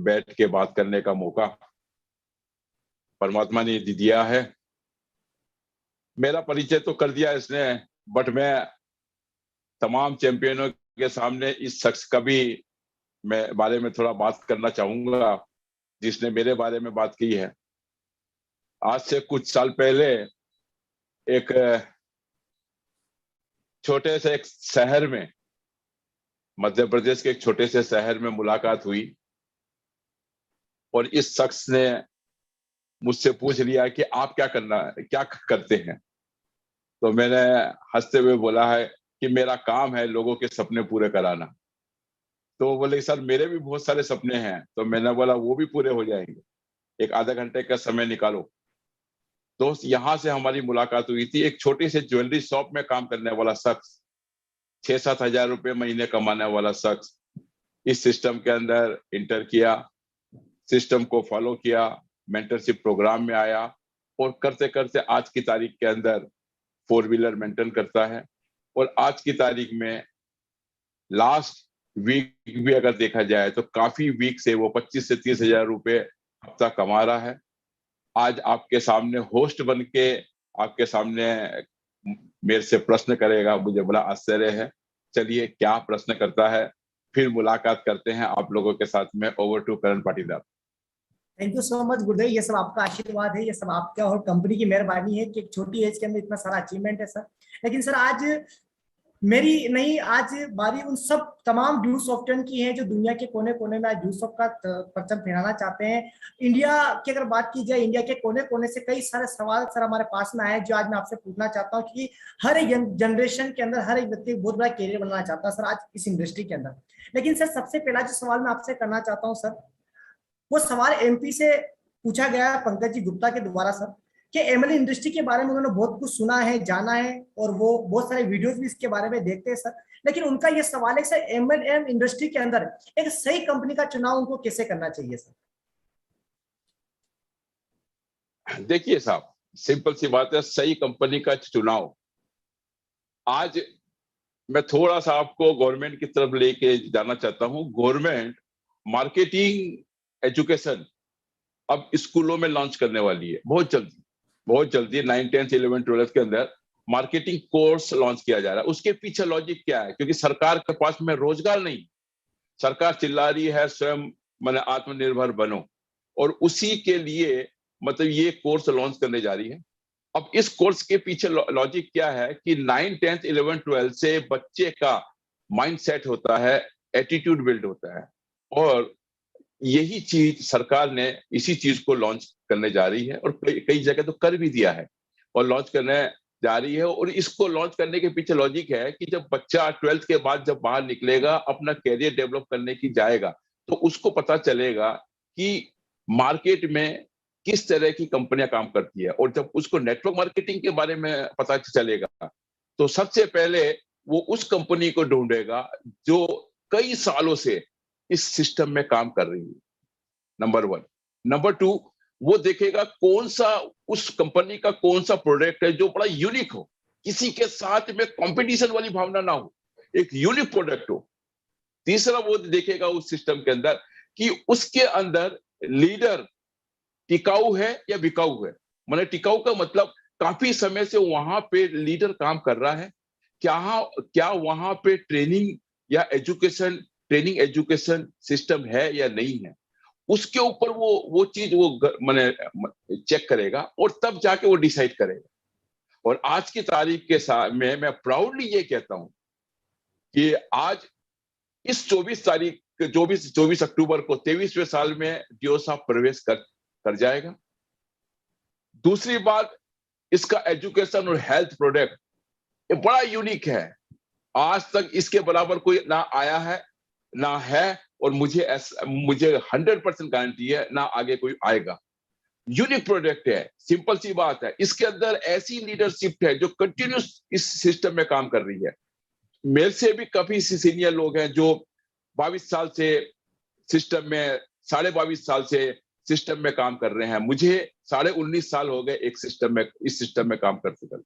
बैठ के बात करने का मौका परमात्मा ने दिया है। मेरा परिचय तो कर दिया इसने, बट मैं तमाम चैंपियनों के सामने इस शख्स का भी मैं बारे में थोड़ा बात करना चाहूंगा जिसने मेरे बारे में बात की है। आज से कुछ साल पहले एक छोटे से एक शहर में, मध्य प्रदेश के एक छोटे से शहर में मुलाकात हुई और इस शख्स ने मुझसे पूछ लिया कि आप क्या करते हैं। तो मैंने हंसते हुए बोला है कि मेरा काम है लोगों के सपने पूरे कराना। तो वो बोले सर मेरे भी बहुत सारे सपने हैं। तो मैंने बोला वो भी पूरे हो जाएंगे, एक आधा घंटे का समय निकालो। तो यहाँ से हमारी मुलाकात हुई थी। एक छोटी सी ज्वेलरी शॉप में काम करने वाला शख्स, 6-7 हजार रुपए महीने कमाने वाला शख्स इस सिस्टम के अंदर इंटर किया, सिस्टम को फॉलो किया, मेंटरशिप प्रोग्राम में आया और करते करते आज की तारीख के अंदर 4 व्हीलर मेंटेन करता है। और आज की तारीख में लास्ट वीक भी अगर देखा जाए तो काफी वीक से वो 25 से 30 हजार रुपए हफ्ता कमा रहा है। आज आपके सामने होस्ट बन के आपके सामने मेरे से प्रश्न करेगा, मुझे बड़ा आश्चर्य है। चलिए क्या प्रश्न करता है, फिर मुलाकात करते हैं आप लोगों के साथ में। Over to Karan Patidar. Thank you so much Gurudev, ये सब आपका आशीर्वाद है, ये सब आपका और कंपनी की मेहरबानी है कि एक छोटी एज के अंदर इतना सारा अचीवमेंट है सर। लेकिन सर आज मेरी नहीं, आज बारी उन सब तमाम ड्यू सॉफ्टवेयर की है जो दुनिया के कोने कोने में आज ड्यू सॉफ्ट का परचम फहराना चाहते हैं। इंडिया की अगर बात की जाए, इंडिया के कोने कोने से कई सारे सवाल सर हमारे पास में आए जो आज मैं आपसे पूछना चाहता हूँ कि हर एक जनरेशन के अंदर हर एक व्यक्ति बहुत बड़ा कैरियर बनाना चाहता है सर आज इस इंडस्ट्री के अंदर। लेकिन सर सबसे पहला जो सवाल मैं आपसे करना चाहता हूँ सर, वो सवाल एमपी से पूछा गया पंकज जी गुप्ता के द्वारा सर, कि एमएलए इंडस्ट्री के बारे में उन्होंने बहुत कुछ सुना है, जाना है और वो बहुत सारे वीडियोस भी इसके बारे में देखते हैं सर। लेकिन उनका ये सवाल है सर, एमएलएम इंडस्ट्री के अंदर एक सही कंपनी का चुनाव उनको कैसे करना चाहिए सर? देखिए साहब, सिंपल सी बात है, सही कंपनी का चुनाव। आज मैं थोड़ा सा आपको गवर्नमेंट की तरफ लेके जाना चाहता हूँ। गवर्नमेंट मार्केटिंग एजुकेशन अब स्कूलों में लॉन्च करने वाली है बहुत जल्दी 9, 10, 11, 12 के अंदर मार्केटिंग कोर्स लॉन्च किया जा रहा है। उसके पीछे लॉजिक क्या है? क्योंकि सरकार के पास में रोजगार नहीं, सरकार चिल्ला रही है स्वयं माने आत्मनिर्भर बनो, और उसी के लिए मतलब ये कोर्स लॉन्च करने जा रही है। अब इस कोर्स के पीछे लॉजिक क्या है कि 9, 10, 11, 12 से बच्चे का माइंड सेट होता है, एटीट्यूड बिल्ड होता है, और यही चीज सरकार ने इसी चीज को लॉन्च करने जा रही है और कई जगह तो कर भी दिया है और लॉन्च करने जा रही है। और इसको लॉन्च करने के पीछे लॉजिक है कि जब बच्चा 12th के बाद जब बाहर निकलेगा, अपना कैरियर डेवलप करने की जाएगा, तो उसको पता चलेगा कि मार्केट में किस तरह की कंपनियां काम करती है। और जब उसको नेटवर्क मार्केटिंग के बारे में पता चलेगा तो सबसे पहले वो उस कंपनी को ढूंढेगा जो कई सालों से इस सिस्टम में काम कर रही है, नंबर 1। नंबर 2, वो देखेगा कौन सा उस कंपनी का कौन सा प्रोडक्ट है जो बड़ा यूनिक हो, किसी के साथ में कंपटीशन वाली भावना ना हो, एक यूनिक प्रोडक्ट हो। तीसरा, वो देखेगा उस सिस्टम के अंदर कि उसके अंदर लीडर टिकाऊ है या बिकाऊ है। माने टिकाऊ का मतलब काफी समय से वहां पे लीडर काम कर रहा है, क्या वहां पे ट्रेनिंग एजुकेशन सिस्टम है या नहीं है। उसके ऊपर वो चीज वो माने चेक करेगा और तब जाके वो डिसाइड करेगा। और आज की तारीख के साथ में मैं प्राउडली ये कहता हूं कि आज इस 24 अक्टूबर को 23वें साल में डियोसा प्रवेश कर जाएगा। दूसरी बात, इसका एजुकेशन और हेल्थ प्रोडक्ट ये बड़ा यूनिक है। आज तक इसके बराबर कोई ना आया है ना है, और मुझे 100% गारंटी है ना आगे कोई आएगा। यूनिक प्रोडक्ट है, सिंपल सी बात है। इसके अंदर ऐसी लीडरशिप है जो कंटिन्यूस इस सिस्टम में काम कर रही है। मेरे से भी काफी सीनियर लोग हैं जो 22 साल से सिस्टम में 22.5 साल से सिस्टम में काम कर रहे हैं। मुझे 19.5 साल हो गए इस सिस्टम में काम करते करते।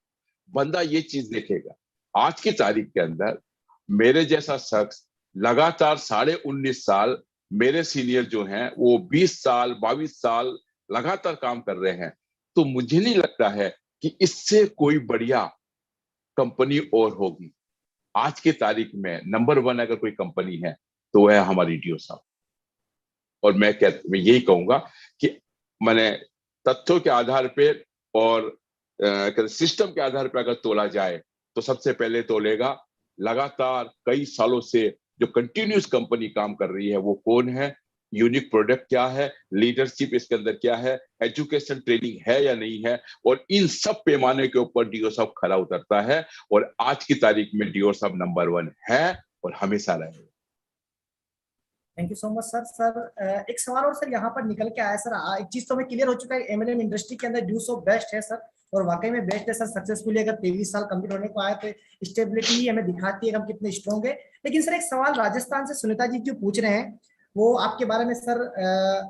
बंदा ये चीज देखेगा, आज की तारीख के अंदर मेरे जैसा शख्स लगातार 19.5 साल मेरे सीनियर जो हैं वो 20 साल 22 साल लगातार काम कर रहे हैं, तो मुझे नहीं लगता है कि इससे कोई बढ़िया कंपनी और होगी। आज की तारीख में नंबर 1 अगर कोई कंपनी है तो वह है हमारी डियो साहब। और मैं यही कहूंगा कि मैंने तथ्यों के आधार पे और सिस्टम के आधार पर अगर तोला जाए तो सबसे पहले तोलेगा लगातार कई सालों से जो कंटिन्यूस कंपनी काम कर रही है वो कौन है, यूनिक प्रोडक्ट क्या है, लीडरशिप इसके अंदर क्या है, एजुकेशन ट्रेनिंग है या नहीं है, और इन सब पैमाने के ऊपर डियो साहब खरा उतरता है। और आज की तारीख में डियो साहब नंबर 1 है और हमेशा रहेगा। Thank you so much sir. Sir एक सवाल और सर यहाँ पर निकल के आया सर, एक चीज तो हमें क्लियर हो चुका है, एमएलएम इंडस्ट्री के अंदर ड्यू सो बेस्ट है सर, और वाकई में बेस्ट है सर। सक्सेसफुली अगर 23 साल कंप्लीट होने को आया तो स्टेबिलिटी ही हमें दिखाती है कि हम कितने स्ट्रॉन्ग है। लेकिन सर एक सवाल राजस्थान से सुनीता जी जो पूछ रहे हैं, वो आपके बारे में सर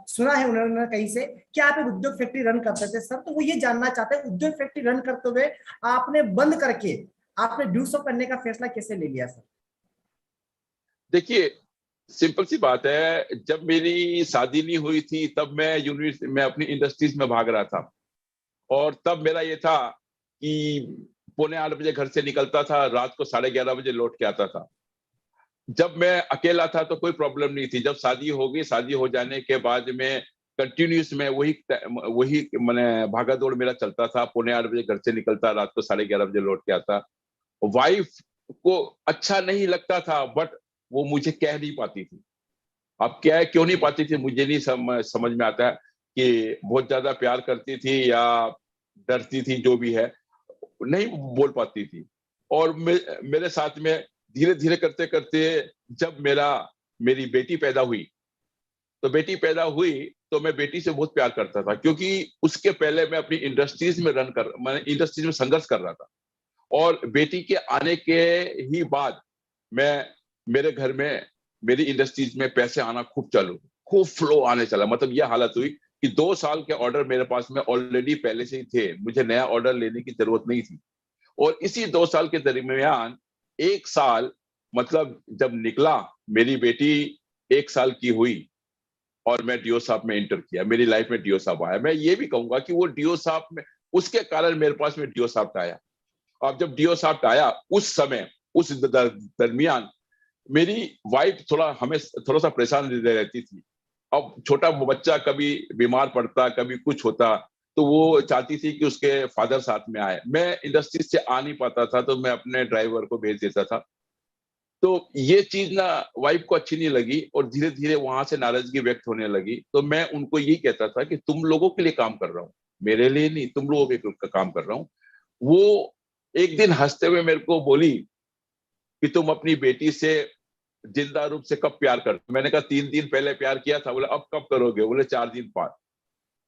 सुना है उन्होंने कहीं से कि आप एक उद्योग फैक्ट्री रन करते थे सर, तो वो ये जानना चाहते हैं उद्योग फैक्ट्री रन करते हुए आपने बंद करके आपने ड्यू सो करने का फैसला कैसे ले लिया सर? देखिए, सिंपल सी बात है, जब मेरी शादी नहीं हुई थी तब मैं अपनी इंडस्ट्रीज में भाग रहा था, और तब मेरा ये था कि 7:45 घर से निकलता था, रात को 11:30 बजे लौट के आता था। जब मैं अकेला था तो कोई प्रॉब्लम नहीं थी। जब शादी हो गई, शादी हो जाने के बाद में कंटिन्यूस में वही मैंने भागा दौड़ मेरा चलता था। 7:45 घर से निकलता, रात को 11:30 बजे लौट के आता। वाइफ को अच्छा नहीं लगता था, बट वो मुझे कह नहीं पाती थी। अब क्या है, क्यों नहीं पाती थी मुझे नहीं समझ में आता है, कि बहुत ज्यादा प्यार करती थी या डरती थी, जो भी है, नहीं बोल पाती थी। और मेरे साथ में धीरे धीरे करते करते जब मेरी बेटी पैदा हुई, तो मैं बेटी से बहुत प्यार करता था, क्योंकि उसके पहले मैं इंडस्ट्रीज में संघर्ष कर रहा था। और बेटी के आने के ही बाद मैं मेरे घर में मेरी इंडस्ट्रीज में पैसे आना खूब फ्लो आने चला। मतलब यह हालत हुई कि 2 साल के ऑर्डर मेरे पास में ऑलरेडी पहले से ही थे, मुझे नया ऑर्डर लेने की जरूरत नहीं थी। और इसी 2 साल के दरमियान 1 साल, मतलब जब निकला, मेरी बेटी 1 साल की हुई और मैं डियो साहब में एंटर किया, मेरी लाइफ में डियो साहब आया। मैं ये भी कहूंगा कि वो डियो साहब में, उसके कारण मेरे पास में डियो साहब आया। अब जब डियो साहब आया, उस समय उस दरमियान मेरी वाइफ हमें थोड़ा सा परेशान रहती थी। अब छोटा बच्चा कभी बीमार पड़ता, कभी कुछ होता, तो वो चाहती थी कि उसके फादर साथ में आए। मैं इंडस्ट्री से आ नहीं पाता था, तो मैं अपने ड्राइवर को भेज देता था। तो ये चीज ना वाइफ को अच्छी नहीं लगी, और धीरे धीरे वहां से नाराजगी व्यक्त होने लगी। तो मैं उनको यही कहता था कि तुम लोगों के लिए काम कर रहा हूँ, मेरे लिए नहीं, तुम लोगों के लिए काम कर रहा हूँ। वो एक दिन हंसते हुए मेरे को बोली कि तुम अपनी बेटी से जिंदा रूप से कब प्यार कर? मैंने कहा 3 दिन पहले प्यार किया था। बोले अब कब करोगे? बोले 4 दिन बाद।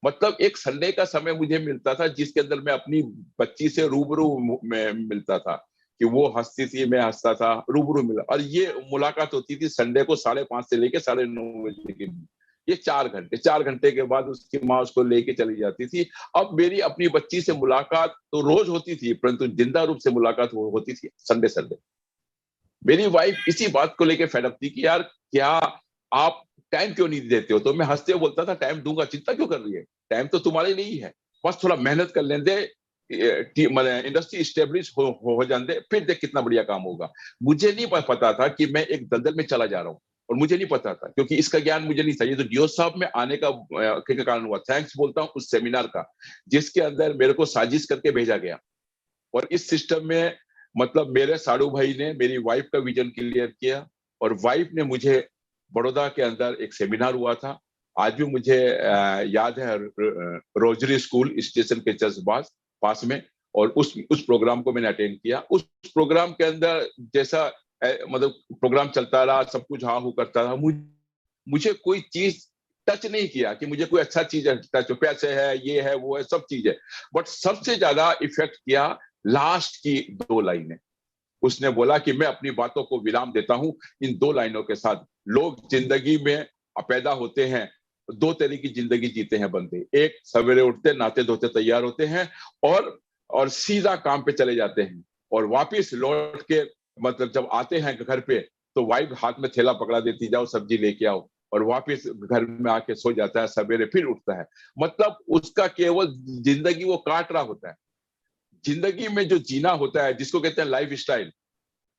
मतलब एक संडे का समय मुझे मिलता था जिसके अंदर मैं अपनी बच्ची से रूबरू में मिलता था, कि वो हंसती थी, मैं हंसता था, रूबरू मिला। और ये मुलाकात होती थी संडे को 5:30 से लेके 9:30 बजे के बीच। ये 4 घंटे के बाद उसकी माँ उसको लेके चली जाती थी। अब मेरी अपनी बच्ची से मुलाकात तो रोज होती थी, परंतु जिंदा रूप से मुलाकात होती थी संडे संडे। मेरी वाइफ इसी बात को लेके फेडअप थी कि यार क्या आप टाइम क्यों नहीं देते हो? तो मैं हंसते हुए बोलता था, टाइम दूंगा, चिंता क्यों कर रही है, टाइम तो तुम्हारे लिए ही है, बस थोड़ा मेहनत कर लेने दे, इंडस्ट्री स्टेब्लिश हो जाने दे, फिर देख कितना बढ़िया काम होगा। मुझे नहीं पता था कि मैं एक दलदल में चला जा रहा हूँ, और मुझे नहीं पता था, क्योंकि इसका ज्ञान मुझे नहीं चाहिए। तो डियो साहब में आने का कारण हुआ, थैंक्स बोलता हूँ उस सेमिनार का, जिसके अंदर मेरे को साजिश करके भेजा गया। और इस सिस्टम में मतलब मेरे साड़ू भाई ने मेरी वाइफ का विजन क्लियर किया, और वाइफ ने मुझे, बड़ौदा के अंदर एक सेमिनार हुआ था, आज भी मुझे याद है, रोजरी स्कूल स्टेशन के जस्ट पास में। और उस प्रोग्राम को मैंने अटेंड किया। उस प्रोग्राम के अंदर जैसा मतलब प्रोग्राम चलता रहा, सब कुछ हाँ हूँ करता रहा, मुझे कोई चीज टच नहीं किया कि मुझे कोई अच्छा चीज टच, पैसे है, ये है, वो है, सब चीज है। बट सबसे ज्यादा इफेक्ट किया लास्ट की 2 लाइनें। उसने बोला कि मैं अपनी बातों को विराम देता हूं इन 2 लाइनों के साथ। लोग जिंदगी में पैदा होते हैं, 2 तरह की जिंदगी जीते हैं बंदे। एक, सवेरे उठते नहाते धोते तैयार होते हैं और सीधा काम पे चले जाते हैं, और वापिस लौट के मतलब जब आते हैं घर पे, तो वाइफ हाथ में थैला पकड़ा देती, जाओ सब्जी लेके आओ। और वापस घर में आके सो जाता है, सवेरे फिर उठता है। मतलब उसका केवल जिंदगी वो काट रहा होता है। जिंदगी में जो जीना होता है, जिसको कहते हैं लाइफ स्टाइल,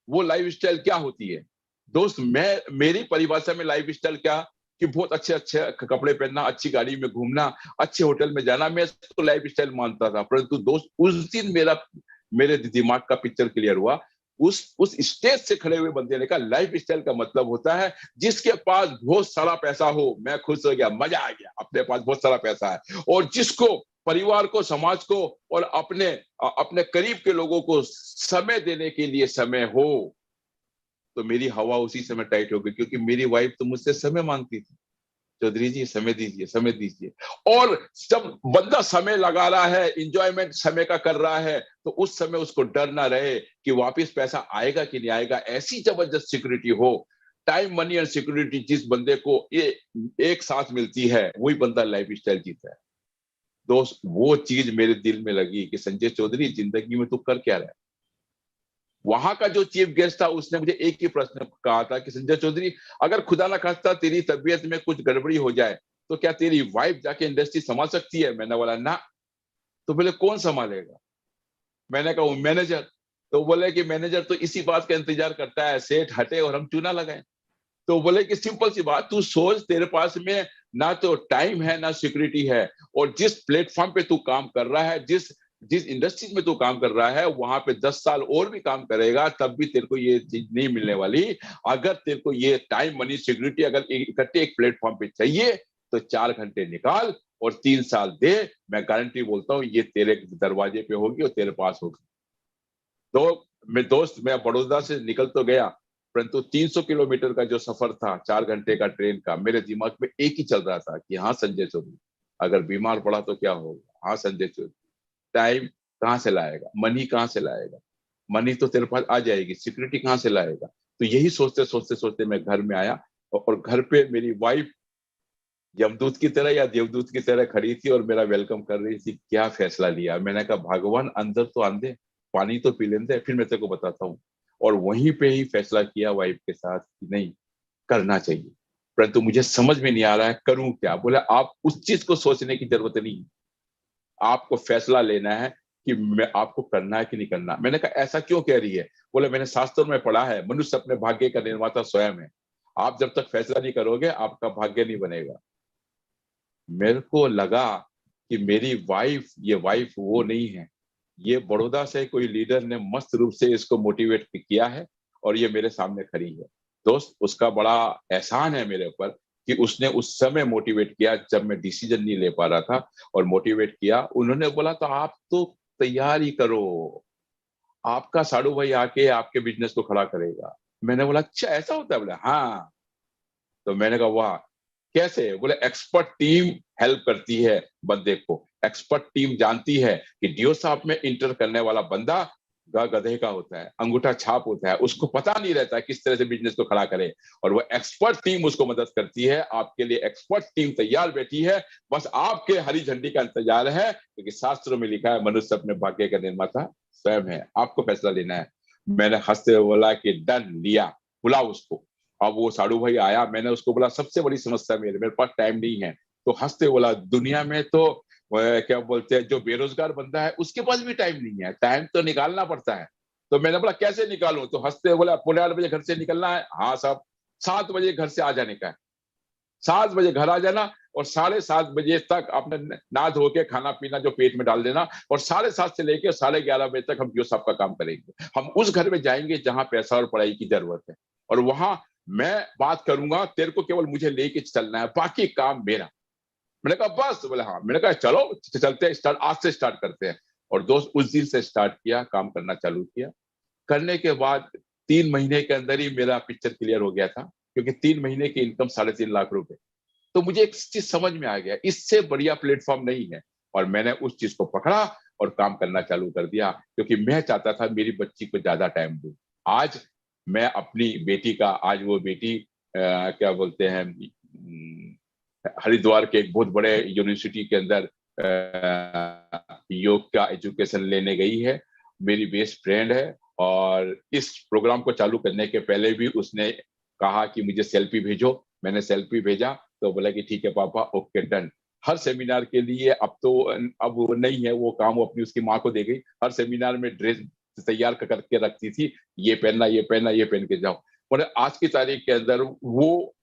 वो लाइफ स्टाइल क्या होती है दोस्त? मेरी परिभाषा में लाइफ स्टाइल क्या, कि बहुत अच्छे अच्छे कपड़े पहनना, अच्छी गाड़ी में घूमना, अच्छे होटल में जाना, मैं इसको लाइफ स्टाइल मानता था। परंतु दोस्त, उस दिन मेरे दिमाग का पिक्चर क्लियर हुआ। उस स्टेज से खड़े हुए बंदे ने कहा लाइफ स्टाइल का मतलब होता है जिसके पास बहुत सारा पैसा हो। मैं खुश हो गया, मजा आ गया, अपने पास बहुत सारा पैसा है। और जिसको परिवार को, समाज को और अपने अपने करीब के लोगों को समय देने के लिए समय हो। तो मेरी हवा उसी समय टाइट हो गई, क्योंकि मेरी वाइफ तो मुझसे समय मांगती थी, चौधरी जी समय दीजिए, समय दीजिए। और जब बंदा समय लगा रहा है, इंजॉयमेंट समय का कर रहा है, तो उस समय उसको डर ना रहे कि वापस पैसा आएगा कि नहीं आएगा। ऐसी जबरदस्त सिक्योरिटी हो, टाइम, मनी एंड सिक्योरिटी जिस बंदे को ये एक साथ मिलती है, वही बंदा लाइफ स्टाइल जीता है। दोस्त, वो चीज मेरे दिल में लगी कि संजय चौधरी, जिंदगी में तू कर क्या रहा है। वहां का जो चीफ गेस्ट था, उसने मुझे एक ही प्रश्न कहा था कि संजय चौधरी, अगर खुदा ना खास्ता तेरी तबीयत में कुछ गड़बड़ी हो जाए, तो क्या तेरी वाइफ जाके इंडस्ट्री संभाल सकती है? मैंने बोला ना। तो बोले कौन संभालेगा? मैंने कहा मैनेजर। तो बोले कि मैनेजर तो इसी बात का इंतजार करता है, सेठ हटे और हम चूना लगाए। तो बोले कि सिंपल सी बात, तू सोच, तेरे पास में ना तो टाइम है ना सिक्योरिटी है, और जिस प्लेटफॉर्म पे तू काम कर रहा है, जिस जिस इंडस्ट्रीज में तू काम कर रहा है, वहां पे 10 साल और भी काम करेगा, तब भी तेरे को ये चीज नहीं मिलने वाली। अगर तेरे को ये टाइम, मनी, सिक्योरिटी अगर इकट्ठे एक प्लेटफॉर्म पे चाहिए, तो 4 घंटे निकाल और 3 साल दे। मैं गारंटी बोलता हूँ ये तेरे दरवाजे पे होगी और तेरे पास होगी। मैं बड़ौदा से निकल तो गया, परंतु 300 किलोमीटर का जो सफर था, 4 घंटे का ट्रेन का, मेरे दिमाग में एक ही चल रहा था कि हाँ संजय चौधरी, अगर बीमार पड़ा तो क्या होगा। हाँ संजय चौधरी, टाइम कहाँ से लाएगा, मनी कहाँ से लाएगा, मनी तो तेरे पास आ जाएगी, सिक्योरिटी कहाँ से लाएगा। तो यही सोचते सोचते सोचते मैं घर में आया, और घर पे मेरी वाइफ यमदूत की तरह या देवदूत की तरह खड़ी थी और मेरा वेलकम कर रही थी। क्या फैसला लिया? मैंने कहा भगवान अंदर तो आंदे, पानी तो पी लेंदे, फिर मैं तेरे को बताता हूँ। और वहीं पे ही फैसला किया वाइफ के साथ कि नहीं, करना चाहिए। परंतु मुझे समझ में नहीं आ रहा है करूं क्या। बोले आप उस चीज को सोचने की जरूरत नहीं, आपको फैसला लेना है कि मैं आपको करना है कि नहीं करना। मैंने कहा ऐसा क्यों कह रही है? बोले मैंने शास्त्रों में पढ़ा है, मनुष्य अपने भाग्य का निर्माता स्वयं है। आप जब तक फैसला नहीं करोगे, आपका भाग्य नहीं बनेगा। मेरे को लगा कि मेरी वाइफ, ये वाइफ वो नहीं है, ये बड़ौदा से कोई लीडर ने मस्त रूप से इसको मोटिवेट किया है और ये मेरे सामने खड़ी है। दोस्त, उसका बड़ा एहसान है मेरे ऊपर कि उसने उस समय मोटिवेट किया जब मैं डिसीजन नहीं ले पा रहा था, और मोटिवेट किया। उन्होंने बोला तो आप तो तैयार ही करो, आपका साड़ू भाई आके आपके बिजनेस को खड़ा करेगा। मैंने बोला अच्छा ऐसा होता है? बोले हाँ। तो मैंने कहा वाह, कैसे? बोले एक्सपर्ट टीम हेल्प करती है बंदे को। एक्सपर्ट टीम जानती है कि डीओ साहब में इंटर करने वाला बंदा गधे का होता है, अंगूठा छाप होता है, उसको पता नहीं रहता किस तरह से बिजनेस को खड़ा करे, और वो एक्सपर्ट टीम उसको मदद करती है। आपके लिए एक्सपर्ट टीम तैयार बैठी है, बस आपके हरी झंडी का इंतजार है, क्योंकि शास्त्रों में लिखा है मनुष्य अपने भाग्य का निर्माता स्वयं है। आपको फैसला लेना है। मैंने हंसते हुए बोला कि डन, लिया, बुलाओ उसको। अब वो साड़ू भाई आया, मैंने उसको बोला सबसे बड़ी समस्या मेरे पास टाइम नहीं है। तो हंसते बोला दुनिया में तो क्या बोलते हैं, जो बेरोजगार बंदा है उसके पास भी टाइम नहीं है, टाइम तो निकालना पड़ता है। तो मैंने बोला कैसे निकालूं? तो हंसते बोला 8:45 घर से निकलना है। हाँ साहब, 7 बजे घर से आ जाने का है, 7 बजे घर आ जाना, और 7:30 बजे तक अपने नहा धो के खाना पीना जो पेट में डाल देना, और 7:30 से लेकर 11:30 बजे तक हम जो सबका काम करेंगे। हम उस घर में जाएंगे जहां पैसा और पढ़ाई की जरूरत है, और वहां मैं बात करूंगा, तेरे को केवल मुझे लेके चलना है, बाकी काम मेरा। मैंने कहा बस? बोले हाँ। मैंने कहा चलो चलते हैं, स्टार्ट आज से स्टार्ट करते हैं। और दोस्त, उस दिन से स्टार्ट किया, काम करना चालू किया। करने के बाद 3 महीने के अंदर ही मेरा पिक्चर क्लियर हो गया था, क्योंकि 3 महीने की इनकम 3.5 लाख रुपए। तो मुझे एक चीज समझ में आ गया, इससे बढ़िया प्लेटफॉर्म नहीं है। और मैंने उस चीज को पकड़ा और काम करना चालू कर दिया, क्योंकि मैं चाहता था मेरी बच्ची को ज्यादा टाइम दूं। आज मैं अपनी बेटी का, आज वो बेटी क्या बोलते हैं, हरिद्वार के एक बहुत बड़े यूनिवर्सिटी के अंदर योग का एजुकेशन लेने गई है। मेरी बेस्ट फ्रेंड है, और इस प्रोग्राम को चालू करने के पहले भी उसने कहा कि मुझे सेल्फी भेजो, मैंने सेल्फी भेजा तो बोला कि ठीक है पापा, ओके डन। हर सेमिनार के लिए अब वो नहीं है, वो काम वो अपनी उसकी माँ को दे गई। हर सेमिनार में ड्रेस तैयार करके रखती थी, ये पहनना, ये पहनना, ये पहन के जाओ। और आज की तारीख के अंदर वो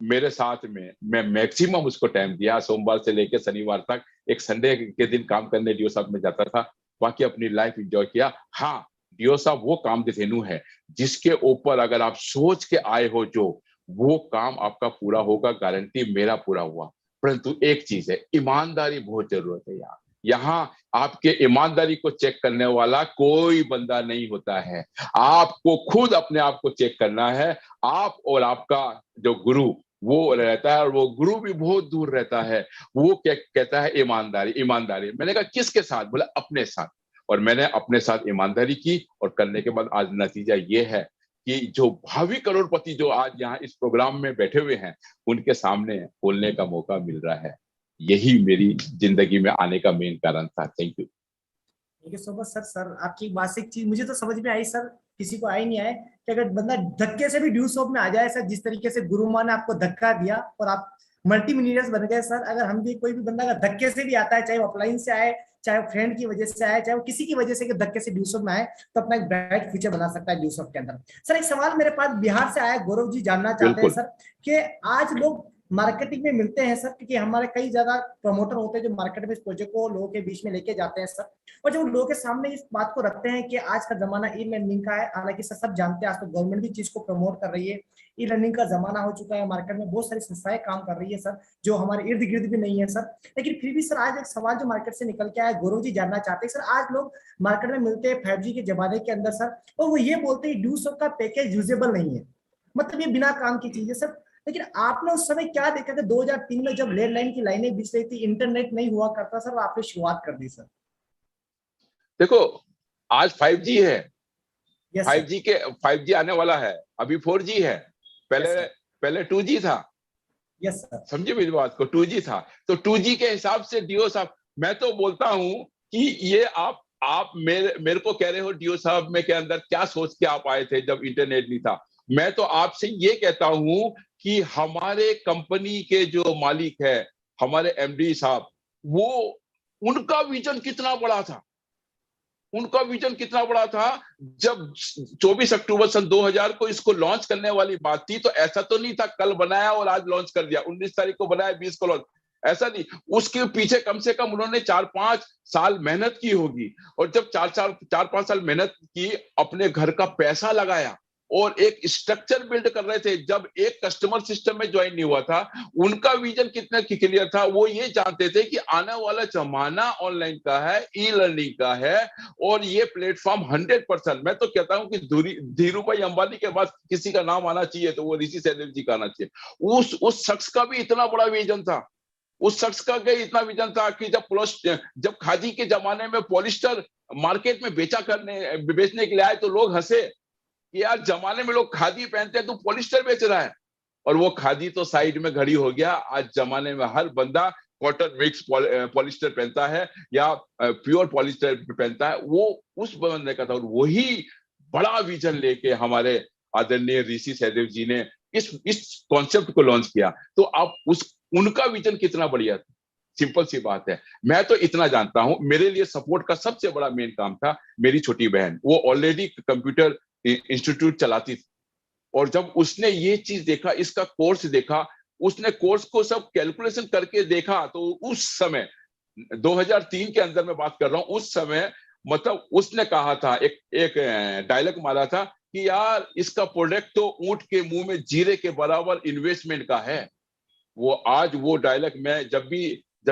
मेरे साथ में, मैं मैक्सिमम उसको टाइम दिया, सोमवार से लेकर शनिवार तक। एक संडे के दिन काम करने डीओ साहब में जाता था, बाकी अपनी लाइफ एंजॉय किया। हाँ, डीओ साहब वो कामधेनु है जिसके ऊपर अगर आप सोच के आए हो जो, वो काम आपका पूरा होगा, गारंटी मेरा पूरा हुआ। परंतु एक चीज है, ईमानदारी बहुत जरूरत है यार। यहाँ आपके ईमानदारी को चेक करने वाला कोई बंदा नहीं होता है, आपको खुद अपने आप को चेक करना है। आप और आपका जो गुरु वो रहता है, और वो गुरु भी बहुत दूर रहता है। वो क्या कहता है, ईमानदारी ईमानदारी। मैंने कहा किसके साथ? बोला अपने साथ। और मैंने अपने साथ ईमानदारी की, और करने के बाद आज नतीजा ये है कि जो भावी करोड़पति जो आज यहाँ इस प्रोग्राम में बैठे हुए हैं, उनके सामने बोलने का मौका मिल रहा है। यही मेरी जिंदगी में आने का मेन कारण था। Thank you. Thank you so much sir. Sir आपकी बात से एक चीज मुझे तो समझ में आई सर, किसी को आई नहीं आए, कि अगर बंदा धक्के से भी ड्यू शॉप में आ जाए सर, जिस तरीके से गुरु माँ ने आपको धक्का दिया और आप मल्टी मिलियनर्स बन गए सर। अगर हम भी, कोई भी बंदा अगर धक्के से भी आता है, चाहे वो ऑफलाइन से आए, चाहे वो फ्रेंड की वजह से आए, चाहे वो किसी की वजह से धक्के से ड्यू शॉप में आए, तो अपना एक ब्राइट फ्यूचर बना सकता है ड्यू शॉप के अंदर। सर एक सवाल मेरे पास बिहार से आया, गौरव जी जानना चाहते हैं बिल्कुल। सर, कि आज लोग मार्केटिंग में मिलते हैं सर, क्योंकि हमारे कई ज्यादा प्रमोटर होते हैं जो मार्केट में इस प्रोजेक्ट को लोगों के बीच में लेके जाते हैं सर, और जब लोगों के सामने इस बात को रखते हैं कि आज का जमाना ई लर्निंग का है, हालांकि सर सब जानते हैं आज तो गवर्नमेंट भी चीज को प्रमोट कर रही है, ई लर्निंग का जमाना हो चुका है, मार्केट में बहुत सारी संस्थाएं काम कर रही है सर, जो हमारे इर्द गिर्द भी नहीं है सर। लेकिन फिर भी सर आज एक सवाल जो मार्केट से निकल के आया, गौरव जी जानना चाहते हैं सर, आज लोग मार्केट में मिलते हैं 5G के जमाने के अंदर सर, और वो ये बोलते हैं ड्यू शॉप का पैकेज यूजेबल नहीं है, मतलब ये बिना काम की चीज है सर। लेकिन आपने उस समय क्या देखा था 2003 में, जब लैंडलाइन की लाइनें बिछ रही थी, इंटरनेट नहीं हुआ करता सर, आपने शुरुआत कर दी सर। देखो, आज 5G है, यस सर। 5G आने वाला है, अभी 4G है। पहले यस पहले 2G था। Yes sir. समझे मेरी बात को? 2G था, तो 2G के हिसाब से डीओ साहब, मैं तो बोलता हूं कि ये आप मेरे को कह रहे हो डीओ साहब में के अंदर क्या सोच के आप आए थे जब इंटरनेट नहीं था। मैं तो आपसे ये कहता हूं कि हमारे कंपनी के जो मालिक है, हमारे एमडी साहब, वो उनका विजन कितना बड़ा था, उनका विजन कितना बड़ा था। जब 24 अक्टूबर सन 2000 को इसको लॉन्च करने वाली बात थी, तो ऐसा तो नहीं था कल बनाया और आज लॉन्च कर दिया, 19 तारीख को बनाया 20 को लॉन्च, ऐसा नहीं। उसके पीछे कम से कम उन्होंने 4-5 साल मेहनत की होगी, और जब 4-5 साल मेहनत की, अपने घर का पैसा लगाया और एक स्ट्रक्चर बिल्ड कर रहे थे। जब एक कस्टमर सिस्टम में ज्वाइन नहीं हुआ था, उनका विजन कितना क्लियर था, वो ये जानते थे कि आने वाला जमाना ऑनलाइन का है, ई लर्निंग का है, और ये प्लेटफॉर्म 100%, मैं तो कहता हूं कि धीरू भाई अंबानी के बाद किसी का नाम आना चाहिए तो वो ऋषि सहदेव जी का आना चाहिए। उस शख्स का भी इतना बड़ा विजन था, उस शख्स का इतना विजन था कि जब खादी के जमाने में पॉलिस्टर मार्केट में बेचने के लिए आए, तो लोग हंसे कि यार जमाने में लोग खादी पहनते हैं, तू पॉलिस्टर बेच रहा है। और वो खादी तो साइड में घड़ी हो गया, आज जमाने में हर बंदा कॉटन मिक्स पॉलिस्टर पहनता है या प्योर पॉलिस्टर पहनता है। वो उस बंदे का था, और वही बड़ा विजन लेके हमारे आदरणीय ऋषि सहदेव जी ने इस कॉन्सेप्ट को लॉन्च किया। तो आप उनका विजन कितना बढ़िया था, सिंपल सी बात है। मैं तो इतना जानता हूं, मेरे लिए सपोर्ट का सबसे बड़ा मेन काम था मेरी छोटी बहन, वो ऑलरेडी कंप्यूटर इंस्टीट्यूट चलाती थी, और जब उसने ये चीज देखा, इसका कोर्स देखा, उसने कोर्स को सब कैलकुलेशन करके देखा, तो उस समय 2003 के अंदर मैं बात कर रहा हूं, उस समय मतलब उसने कहा था, एक डायलॉग मारा था कि यार इसका प्रोडक्ट तो ऊंट के मुंह में जीरे के बराबर इन्वेस्टमेंट का है। वो आज वो डायलॉग मैं जब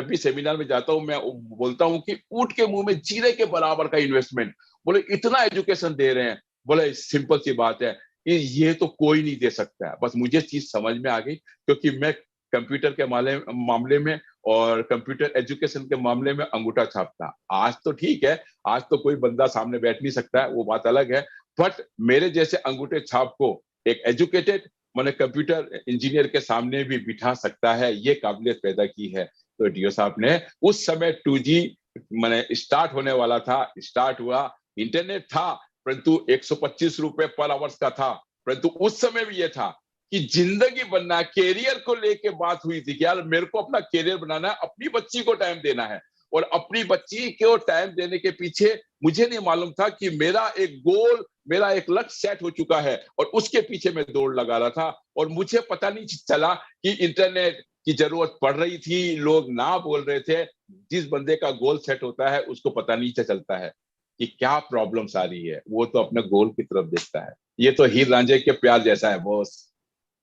भी सेमिनार में जाता हूं, मैं बोलता हूं कि ऊंट के मुंह में जीरे के बराबर का इन्वेस्टमेंट। बोले इतना एजुकेशन दे रहे हैं, बोले सिंपल सी बात है, ये तो कोई नहीं दे सकता है। बस मुझे चीज समझ में आ गई, क्योंकि मैं कंप्यूटर के मामले में और कंप्यूटर एजुकेशन के मामले में अंगूठा छापता। आज तो ठीक है, आज तो कोई बंदा सामने बैठ नहीं सकता है, वो बात अलग है, बट मेरे जैसे अंगूठे छाप को एक एजुकेटेड मैंने कंप्यूटर इंजीनियर के सामने भी बिठा सकता है, ये काबिलियत पैदा की है। तो डीओ साहब ने उस समय 2G मैंने स्टार्ट होने वाला था, स्टार्ट हुआ, इंटरनेट था, परंतु 125 रुपए पर आवर्स का था। परंतु उस समय भी ये था कि जिंदगी बनना, कैरियर को लेके बात हुई थी कि यार मेरे को अपना कैरियर बनाना है, अपनी बच्ची को टाइम देना है, और अपनी बच्ची को टाइम देने के पीछे मुझे नहीं मालूम था कि मेरा एक गोल, मेरा एक लक्ष्य सेट हो चुका है और उसके पीछे मैं दौड़ लगा रहा था। और मुझे पता नहीं चला कि इंटरनेट की जरूरत पड़ रही थी, लोग ना बोल रहे थे। जिस बंदे का गोल सेट होता है उसको पता नहीं चलता है कि क्या प्रॉब्लम्स आ रही है, वो तो अपने गोल की तरफ देखता है। ये तो हीर रांझे के प्यार जैसा है बॉस,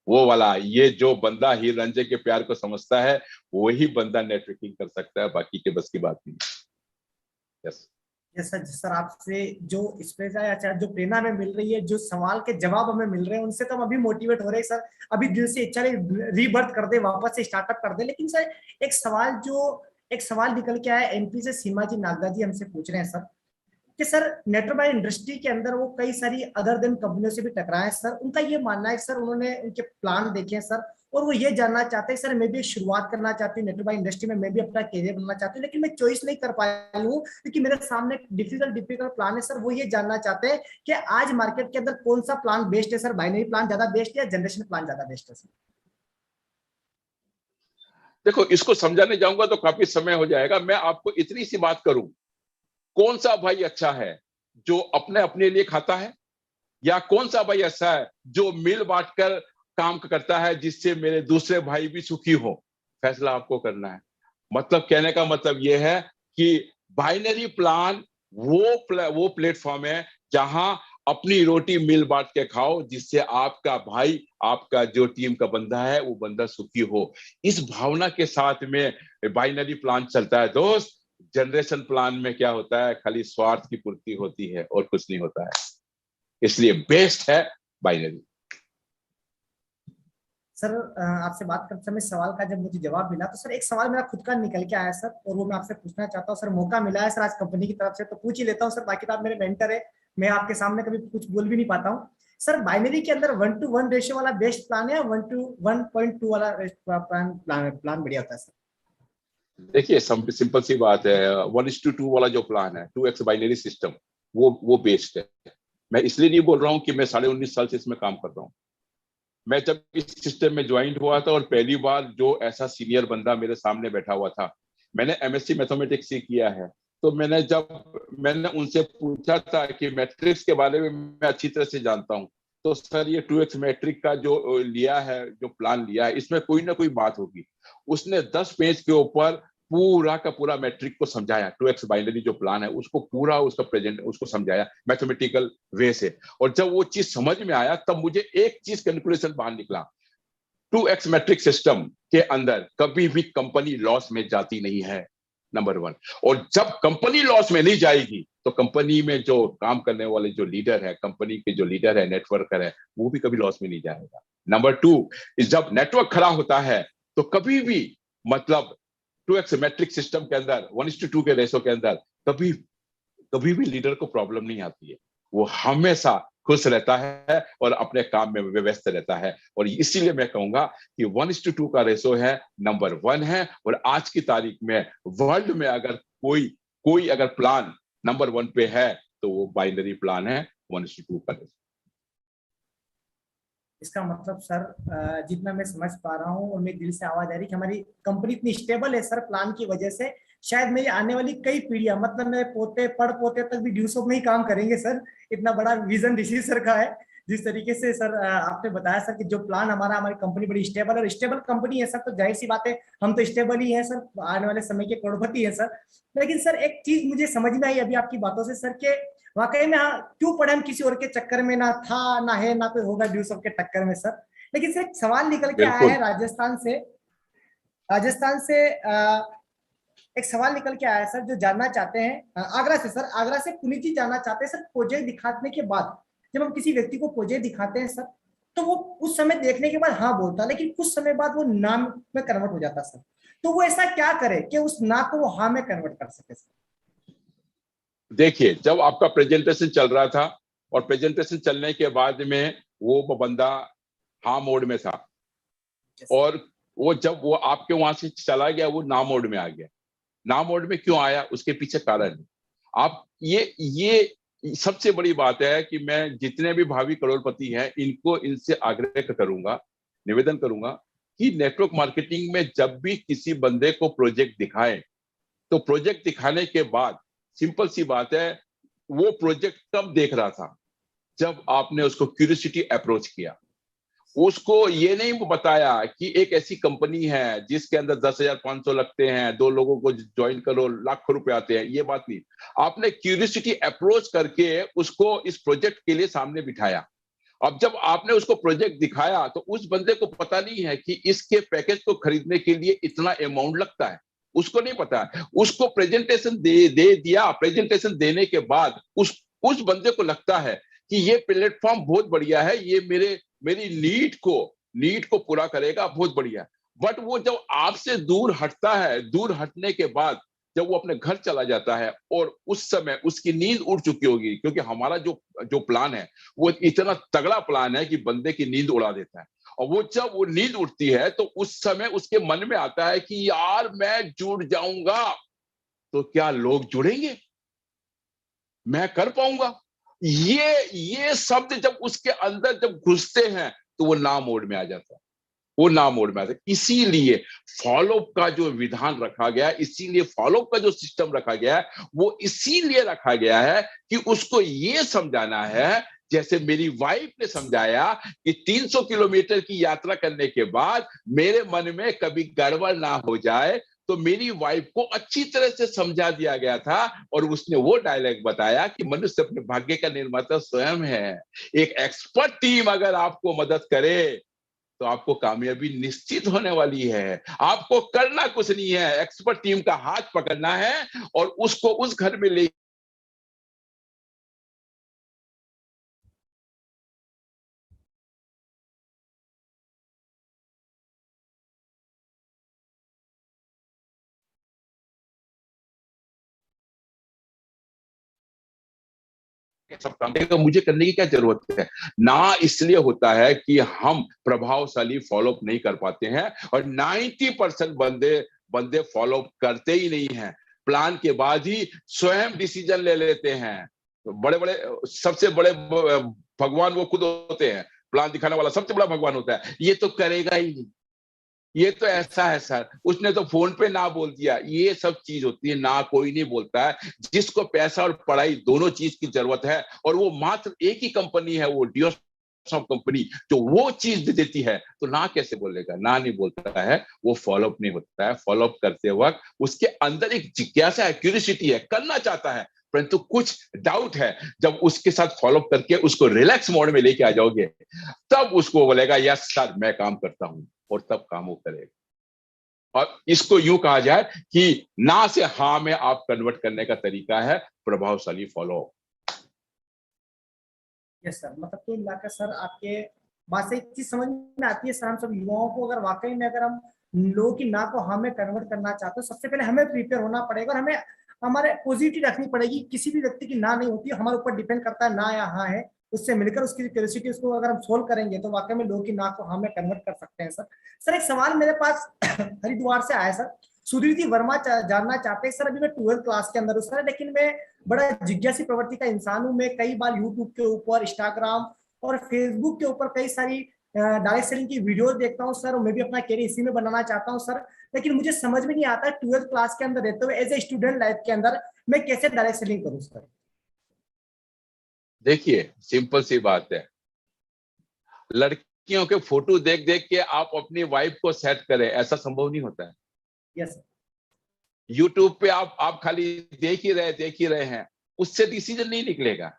वो वाला। ये जो बंदा हीर रांझे के प्यार को समझता है वही बंदा नेटवर्किंग कर सकता है, बाकी के बस की बात नहीं। यस सर आपसे जो स्पेस है, अच्छा जो प्रेरणा हमें मिल रही है, जो सवाल के जवाब हमें मिल रहे हैं, उनसे तो हम अभी मोटिवेट हो रहे हैं सर। अभी दिल से इच्छा रीबर्थ कर दे, वापस से स्टार्टअप कर दे। लेकिन सर एक सवाल निकल के आया, एमपी से सीमा जी नागदा जी हमसे पूछ रहे हैं सर कि सर नेटवर्क मार्केटिंग इंडस्ट्री के अंदर वो कई सारी अदर देन कंपनियों से भी टकराए हैं सर। उनका ये मानना है सर, उन्होंने उनके प्लान देखे हैं सर, और वो ये जानना चाहते हैं सर, मैं भी शुरुआत करना चाहती हूँ नेटवर्क मार्केटिंग इंडस्ट्री में, मैं भी अपना करियर बनना चाहती हूँ, लेकिन मैं चॉइस नहीं कर पाई हूँ क्योंकि मेरे सामने डिफिकल्ट प्लान है सर। वो ये जानना चाहते हैं कि आज मार्केट के अंदर कौन सा प्लान बेस्ट है सर, बाइनरी प्लान ज्यादा बेस्ट है या जनरेशन प्लान ज्यादा बेस्ट है सर? देखो, इसको समझाने जाऊंगा तो काफी समय हो जाएगा। मैं आपको इतनी सी बात करूं, कौन सा भाई अच्छा है जो अपने अपने लिए खाता है, या कौन सा भाई ऐसा है जो मिल बांट कर काम करता है जिससे मेरे दूसरे भाई भी सुखी हो? फैसला आपको करना है। मतलब कहने का मतलब यह है कि बाइनरी प्लान वो प्लेटफॉर्म है जहां अपनी रोटी मिल बांट के खाओ, जिससे आपका भाई, आपका जो टीम का बंदा है वो बंदा सुखी हो। इस भावना के साथ में बाइनरी प्लान चलता है दोस्त। जनरेशन प्लान में क्या होता है, खाली स्वार्थ की पूर्ति होती है और कुछ नहीं होता है। इसलिए बेस्ट है बाइनरी। सर आपसे बात करते समय सवाल का जब मुझे जवाब मिला तो सर एक सवाल मेरा खुद का निकल के आया सर, और वो मैं आपसे पूछना चाहता हूँ सर। मौका मिला है सर आज कंपनी की तरफ से तो पूछ ही लेता हूँ सर, बाकी तो आप मेरे मेंटर है, मैं आपके सामने कभी कुछ बोल भी नहीं पाता हूँ। सर बाइनरी के अंदर 1:1 रेशियो वाला बेस्ट प्लान है या 1:1.2 वाला प्लान बढ़िया होता है सर? देखिए, सिंपल सी बात है, 1:2 वाला जो प्लान है, 2x बाइनरी सिस्टम, वो बेस्ट है। मैं इसलिए नहीं बोल रहा हूँ कि मैं 19.5 साल से इसमें काम कर रहा हूँ। मैं जब इस सिस्टम में ज्वाइन हुआ था और पहली बार जो ऐसा सीनियर बंदा मेरे सामने बैठा हुआ था, मैंने एमएससी मैथमेटिक्स से किया है, तो मैंने उनसे पूछा था कि मैट्रिक्स के बारे में मैं अच्छी तरह से जानता हूँ, तो सर ये 2x मैट्रिक का जो लिया है, जो प्लान लिया है, इसमें कोई ना कोई बात होगी। उसने 10 पेज के ऊपर पूरा का पूरा मैट्रिक को समझाया, 2x बाइनरी जो प्लान है उसको पूरा उसका प्रेजेंट उसको समझाया मैथमेटिकल वे से। और जब वो चीज समझ में आया तब मुझे एक चीज कैलकुलेशन बाहर निकला, 2x मैट्रिक सिस्टम के अंदर कभी भी कंपनी लॉस में जाती नहीं है, नंबर 1। और जब कंपनी लॉस में नहीं जाएगी तो कंपनी में जो काम करने वाले जो लीडर है, कंपनी के जो लीडर है, नेटवर्कर है, वो भी कभी लॉस में नहीं जाएगा। नंबर 2, जब नेटवर्क खड़ा होता है तो कभी भी, मतलब 2x मैट्रिक सिस्टम के अंदर 1:2 के रेशो के अंदर कभी कभी भी लीडर को प्रॉब्लम नहीं आती है। वो हमेशा खुश रहता है और अपने काम में व्यस्त रहता है। और इसीलिए मैं कहूंगा कि 1:2 का रेशो है, नंबर 1 है। और आज की तारीख में वर्ल्ड में अगर कोई अगर प्लान नंबर 1 पे है तो वो बाइनरी प्लान है, 1:2 का रेशो। इसका मतलब सर जितना मैं समझ पा रहा हूँ और मेरे दिल से आवाज आ रही कि हमारी कंपनी इतनी स्टेबल है सर प्लान की वजह से, शायद मेरी आने वाली कई पीढ़ियां, मतलब मेरे पोते पड़ पोते तक भी ड्यूसॉप में ही काम करेंगे सर। इतना बड़ा विजन ऋषि सर का है। जिस तरीके से सर आपने बताया सर कि जो प्लान हमारी कंपनी बड़ी स्टेबल और स्टेबल कंपनी है सर, तो जाहिर सी बात है हम तो स्टेबल ही है सर, आने वाले समय के करोड़पति है सर। लेकिन सर एक चीज मुझे समझ में आई अभी आपकी बातों से सर के वाकई में, हाँ, क्यों पढ़े हम किसी और के चक्कर में, ना था ना है ना कोई होगा ड्यूसॉप के टक्कर में सर। लेकिन सर एक सवाल निकल के आया बिल्कुल। है राजस्थान से एक सवाल निकल के आया है सर, जो जानना चाहते हैं आगरा से सर, आगरा से पुनीत जी जानना चाहते हैं सर, प्रोजेक्ट दिखाने के बाद जब हम किसी व्यक्ति को प्रोजेक्ट दिखाते हैं सर, तो वो उस समय देखने के बाद हाँ बोलता, लेकिन कुछ समय बाद वो नाम में कन्वर्ट हो जाता सर। तो वो ऐसा क्या करे कि उस ना को वो हाँ में कन्वर्ट कर सके सर? देखिए, जब आपका प्रेजेंटेशन चल रहा था और प्रेजेंटेशन चलने के बाद में वो बंदा हाँ मोड में था, और वो जब वो आपके वहां से चला गया वो ना मोड में आ गया। ना मोड में क्यों आया, उसके पीछे कारण है। आप ये सबसे बड़ी बात है कि मैं जितने भी भावी करोड़पति हैं इनको इनसे आग्रह करूंगा निवेदन करूंगा कि नेटवर्क मार्केटिंग में जब भी किसी बंदे को प्रोजेक्ट दिखाएं, तो प्रोजेक्ट दिखाने के बाद सिंपल सी बात है, वो प्रोजेक्ट कब देख रहा था? जब आपने उसको क्यूरियोसिटी अप्रोच किया, उसको ये नहीं बताया कि एक ऐसी कंपनी है जिसके अंदर 10,500 लगते हैं, 2 लोगों को ज्वाइन करो लाखों रुपए आते हैं, ये बात नहीं। आपने क्यूरियोसिटी अप्रोच करके उसको इस प्रोजेक्ट के लिए सामने बिठाया। अब जब आपने उसको प्रोजेक्ट दिखाया तो उस बंदे को पता नहीं है कि इसके पैकेज को खरीदने के लिए इतना अमाउंट लगता है, उसको नहीं पता है। उसको प्रेजेंटेशन दे दिया, प्रेजेंटेशन देने के बाद उस बंदे को लगता है कि ये प्लेटफॉर्म बहुत बढ़िया है, ये मेरी नीड को पूरा करेगा, बहुत बढ़िया। बट वो जब आपसे दूर हटता है, दूर हटने के बाद जब वो अपने घर चला जाता है और उस समय उसकी नींद उड़ चुकी होगी, क्योंकि हमारा जो प्लान है वो इतना तगड़ा प्लान है कि बंदे की नींद उड़ा देता है। और वो जब वो नींद उड़ती है तो उस समय उसके मन में आता है कि यार मैं जुड़ जाऊंगा, तो क्या लोग जुड़ेंगे, मैं कर पाऊंगा? ये शब्द जब उसके अंदर जब घुसते हैं तो वो ना मोड में आ जाता है, वो ना मोड में आता है। इसीलिए फॉलोअप का जो विधान रखा गया है, इसीलिए फॉलोअप का जो सिस्टम रखा गया है, वो इसीलिए रखा गया है कि उसको ये समझाना है, जैसे मेरी वाइफ ने समझाया कि 300 किलोमीटर की यात्रा करने के बाद मेरे मन में कभी गड़बड़ ना हो जाए, तो मेरी वाइफ को अच्छी तरह से समझा दिया गया था और उसने वो डायलॉग बताया कि मनुष्य अपने भाग्य का निर्माता स्वयं है। एक एक्सपर्ट टीम अगर आपको मदद करे तो आपको कामयाबी निश्चित होने वाली है। आपको करना कुछ नहीं है, एक्सपर्ट टीम का हाथ पकड़ना है और उसको उस घर में ले सब काम करेगा। मुझे करने की क्या जरूरत है? ना इसलिए होता है कि हम प्रभावशाली फॉलोअप नहीं कर पाते हैं और 90% बंदे बंदे फॉलोअप करते ही नहीं हैं। प्लान के बाद ही स्वयं डिसीजन ले लेते हैं। बड़े बड़े सबसे बड़े भगवान वो खुद होते हैं, प्लान दिखाने वाला सबसे बड़ा भगवान होता है, ये तो करेगा ही नहीं, ये तो ऐसा है सर, उसने तो फोन पे ना बोल दिया। ये सब चीज होती है, ना कोई नहीं बोलता है। जिसको पैसा और पढ़ाई दोनों चीज की जरूरत है और वो मात्र एक ही कंपनी है, वो डियोस कंपनी, जो वो चीज देती है, तो ना कैसे बोलेगा? ना नहीं बोलता है, वो फॉलोअप नहीं होता है। फॉलोअप करते वक्त उसके अंदर एक जिज्ञासा है, क्यूरियोसिटी है, करना चाहता है, परंतु कुछ डाउट है। जब उसके साथ फॉलोअप करके उसको रिलैक्स मोड में लेके आ जाओगे, तब उसको बोलेगा यस सर मैं काम करता हूं, और तब काम वो करेगा। और इसको यूं कहा जाए कि ना से हाँ में आप कन्वर्ट करने का तरीका है प्रभावशाली फॉलो। यस सर, मतलब तो मिलाकर सर आपके बात से एक चीज समझ में आती है सर, हम सब युवाओं को अगर वाकई में अगर हम लोगों की ना को हाँ में कन्वर्ट करना चाहते हो, सबसे पहले हमें प्रिपेयर होना पड़ेगा और हमें हमारे पॉजिटिव रखनी पड़ेगी। किसी भी व्यक्ति की ना नहीं होती, हमारे ऊपर डिपेंड करता है ना या हाँ है, उससे मिलकर उसकी क्यूरियोसिटी उसको अगर हम सोल्व करेंगे तो वाकई में लोगों की ना को हाँ में कन्वर्ट कर सकते हैं सर। सर एक सवाल मेरे पास हरिद्वार से आया सर, सुधीर जी वर्मा जानना चाहते हैं सर, अभी मैं 12th क्लास के अंदर हूँ सर, लेकिन मैं बड़ा जिज्ञासी प्रवृत्ति का इंसान हूँ। मैं कई बार यूट्यूब के ऊपर, इंस्टाग्राम और फेसबुक के ऊपर कई सारी डायरेक्ट सेलिंग की वीडियोस देखता हूँ सर, और मैं भी अपना कैरियर इसी में बनाना चाहता हूँ सर। लेकिन मुझे समझ में नहीं आता 12th क्लास के अंदर रहते हुए एज ए स्टूडेंट लाइफ के अंदर मैं कैसे डायरेक्ट सेलिंग करूँ सर। देखिए सिंपल सी बात है, लड़कियों के फोटो देख देख के आप अपनी वाइफ को सेट करें, ऐसा संभव नहीं होता है। Yes sir. यूट्यूब पे आप खाली देख ही रहे हैं, उससे डिसीजन नहीं निकलेगा।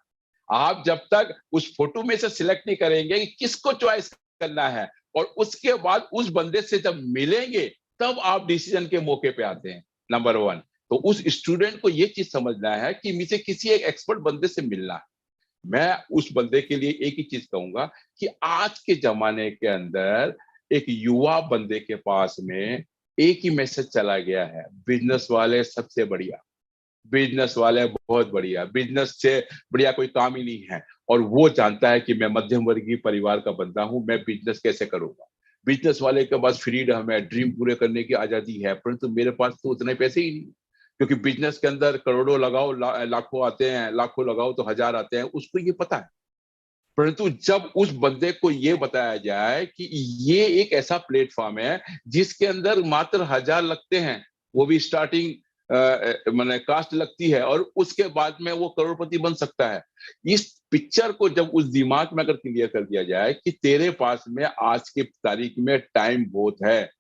आप जब तक उस फोटो में से सिलेक्ट नहीं करेंगे कि किसको चॉइस करना है, और उसके बाद उस बंदे से जब मिलेंगे तब आप डिसीजन के मौके पे आते हैं। नंबर 1, तो उस स्टूडेंट को ये चीज समझना है कि मुझे किसी एक एक्सपर्ट बंदे से मिलना है। मैं उस बंदे के लिए एक ही चीज कहूंगा कि आज के जमाने के अंदर एक युवा बंदे के पास में एक ही मैसेज चला गया है, बिजनेस वाले सबसे बढ़िया, बिजनेस वाले बहुत बढ़िया, बिजनेस से बढ़िया कोई काम ही नहीं है। और वो जानता है कि मैं मध्यम वर्गीय परिवार का बंदा हूं, मैं बिजनेस कैसे करूंगा। बिजनेस वाले के पास फ्रीडम है, ड्रीम पूरे करने की आजादी है, परंतु मेरे पास तो उतने पैसे ही नहीं, क्योंकि बिजनेस के अंदर करोड़ों लगाओ लाखों आते हैं, लाखों लगाओ तो हजार आते हैं, उसको ये पता है। परंतु जब उस बंदे को ये बताया जाए कि ये एक ऐसा प्लेटफॉर्म है जिसके अंदर मात्र 1000 लगते हैं, वो भी स्टार्टिंग मैंने कास्ट लगती है, और उसके बाद में वो करोड़पति बन सकता है। इस पिक्चर को जब उस दिमाग में अगर क्लियर कर दिया जाए कि तेरे पास में आज की तारीख में टाइम बहुत है,